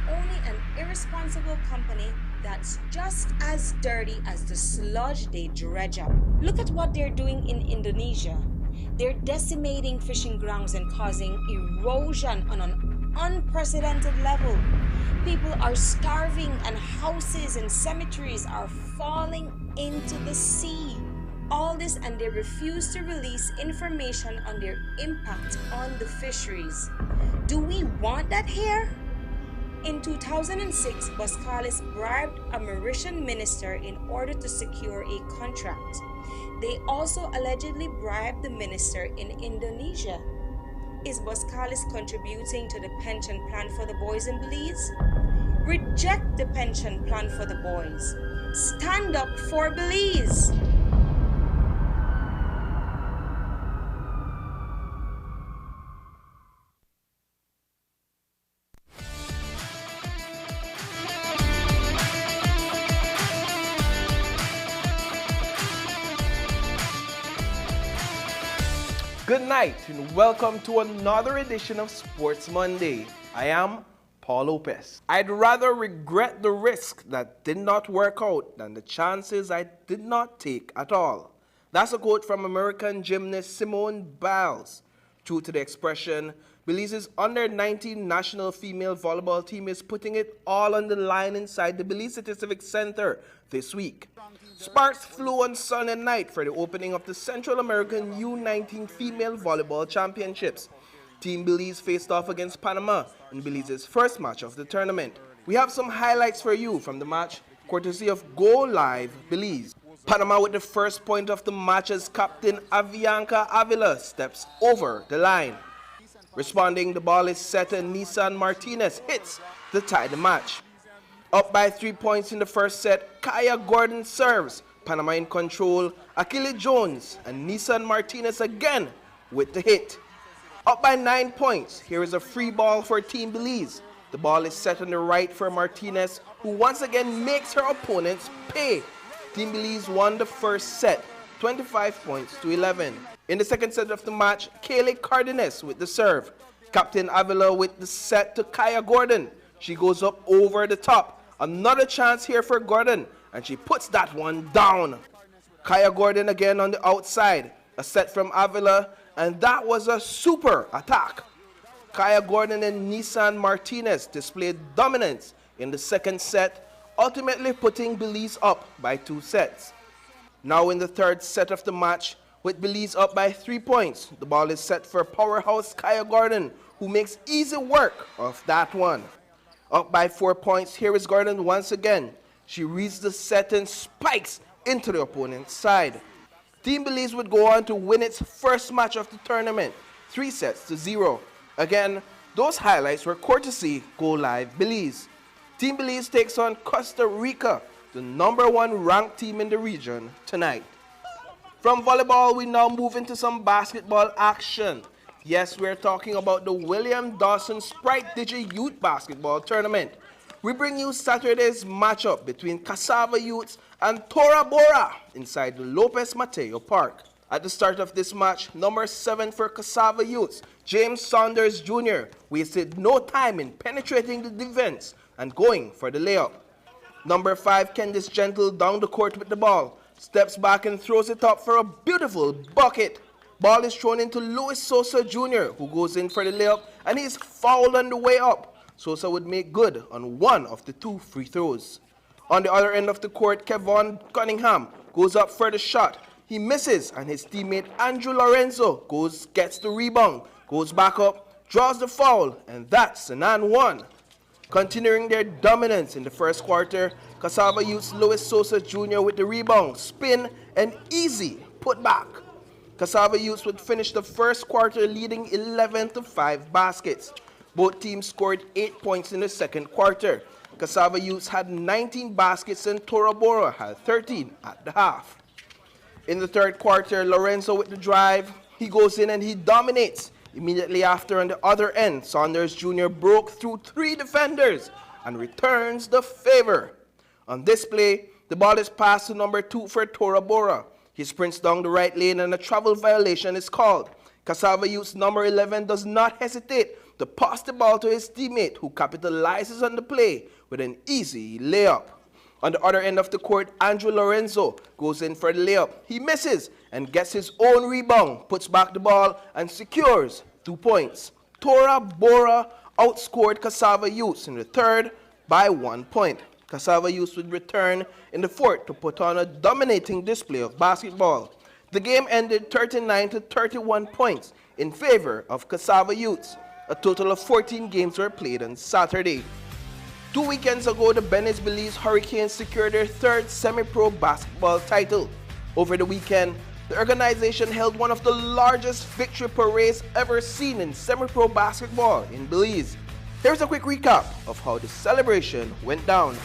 S5: Only an irresponsible company that's just as dirty as the sludge they dredge up. Look at what they're doing in Indonesia. They're decimating fishing grounds and causing erosion on an unprecedented level. People are starving and houses and cemeteries are falling into the sea. All this, and they refuse to release information on their impact on the fisheries. Do we want that here? In 2006, Boscalis bribed a Mauritian minister in order to secure a contract. They also allegedly bribed the minister in Indonesia. Is Boscalis contributing to the pension plan for the boys in Belize? Reject the pension plan for the boys. Stand up for Belize.
S6: Good night and welcome to another edition of Sports Monday. I am Paul Lopez. I'd rather regret the risk that did not work out than the chances I did not take at all. That's a quote from American gymnast Simone Biles. True to the expression, Belize's under-19 national female volleyball team is putting it all on the line inside the Belize City Civic Center this week. Sparks flew on Sunday night for the opening of the Central American U19 Female Volleyball Championships. Team Belize faced off against Panama in Belize's first match of the tournament. We have some highlights for you from the match, courtesy of Go Live Belize. Panama with the first point of the match as captain Avianca Avila steps over the line. Responding, the ball is set and Nissan Martinez hits to tie the match. Up by 3 points in the first set, Kaya Gordon serves. Panama in control, Achille Jones and Nissan Martinez again with the hit. Up by 9 points, here is a free ball for Team Belize. The ball is set on the right for Martinez, who once again makes her opponents pay. Team Belize won the first set, 25 points to 11. In the second set of the match, Kayleigh Cardenas with the serve. Captain Avila with the set to Kaya Gordon. She goes up over the top. Another chance here for Gordon, and she puts that one down. Kaya Gordon again on the outside. A set from Avila, and that was a super attack. Kaya Gordon and Nissan Martinez displayed dominance in the second set, ultimately putting Belize up by 2 sets. Now in the third set of the match, with Belize up by 3 points, the ball is set for powerhouse Kaya Gordon, who makes easy work of that one. Up by 4 points, here is Gordon once again. She reads the set and spikes into the opponent's side. Team Belize would go on to win its first match of the tournament, 3-0. Again, those highlights were courtesy Go Live Belize. Team Belize takes on Costa Rica, the #1 ranked team in the region, tonight. From volleyball, we now move into some basketball action. Yes, we're talking about the William Dawson Sprite Digi Youth Basketball Tournament. We bring you Saturday's matchup between Cassava Youths and Tora Bora inside the Lopez Mateo Park. At the start of this match, number 7 for Cassava Youths, James Saunders Jr., wasted no time in penetrating the defense and going for the layup. Number 5, Candice Gentle, down the court with the ball, steps back and throws it up for a beautiful bucket. Ball is thrown into Luis Sosa Jr., who goes in for the layup, and he's fouled on the way up. Sosa would make good on one of the 2 free throws. On the other end of the court, Kevon Cunningham goes up for the shot. He misses, and his teammate Andrew Lorenzo gets the rebound, goes back up, draws the foul, and that's an and one. Continuing their dominance in the first quarter, Cassava Youth's Luis Sosa Jr. with the rebound, spin, and easy put back. Cassava Youths would finish the first quarter leading 11-5 baskets. Both teams scored 8 points in the second quarter. Cassava Youths had 19 baskets and Tora Bora had 13 at the half. In the third quarter, Lorenzo with the drive, he goes in and he dominates. Immediately after, on the other end, Saunders Jr. broke through 3 defenders and returns the favor. On this play, the ball is passed to number 2 for Tora Bora. He sprints down the right lane and a travel violation is called. Cassava Youth's number 11 does not hesitate to pass the ball to his teammate, who capitalizes on the play with an easy layup. On the other end of the court, Andrew Lorenzo goes in for the layup. He misses and gets his own rebound, puts back the ball, and secures 2 points. Tora Bora outscored Cassava Youths in the third by 1 point. Cassava Youths would return in the fourth to put on a dominating display of basketball. The game ended 39-31 points in favor of Cassava Youths. A total of 14 games were played on Saturday. 2 weekends ago, the Venice Belize Hurricanes secured their 3rd semi-pro basketball title. Over the weekend, the organization held one of the largest victory parades ever seen in semi-pro basketball in Belize. Here's a quick recap of how the celebration went down.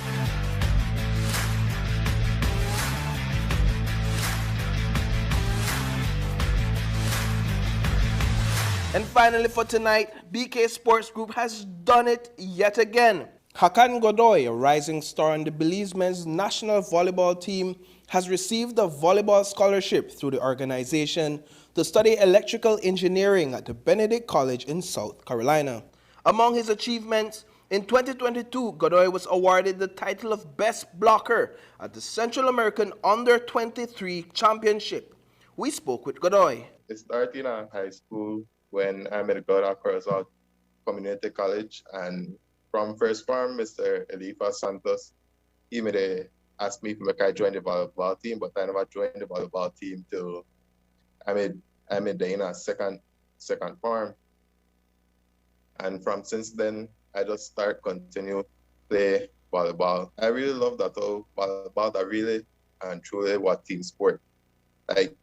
S6: And finally for tonight, BK Sports Group has done it yet again. Hakan Godoy, a rising star on the Belize men's national volleyball team, has received a volleyball scholarship through the organization to study electrical engineering at the Benedict College in South Carolina. Among his achievements, in 2022, Godoy was awarded the title of Best Blocker at the Central American Under-23 Championship. We spoke with Godoy.
S7: It started in high school when I met Godoy Curazao Community College, and from first form, Mr. Elifa Santos, he asked me if I join the volleyball team, but I never joined the volleyball team till I made the second form. And from since then, I just continue play volleyball. I really love that whole volleyball. That really and truly what team sport. Like,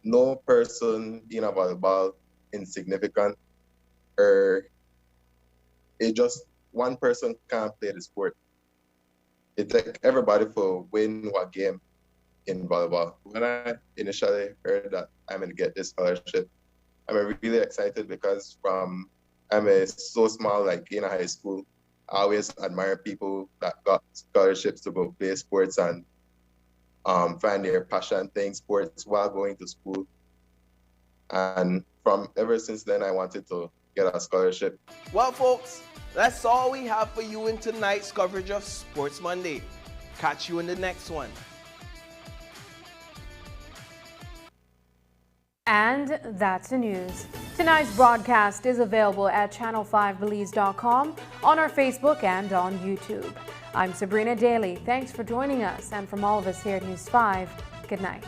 S7: no person in a volleyball insignificant, or it just one person can't play the sport. It takes everybody for win what game in volleyball. When I initially heard that I'm gonna get this scholarship, I'm really excited because I'm so small, like in high school, I always admire people that got scholarships to go play sports and find their passion playing sports while going to school. And from ever since then, I wanted to get a scholarship.
S6: Well, folks, that's all we have for you in tonight's coverage of Sports Monday. Catch you in the next one.
S1: And that's the news. Tonight's broadcast is available at channel5belize.com, on our Facebook and on YouTube. I'm Sabrina Daly. Thanks for joining us. And from all of us here at News 5, good night.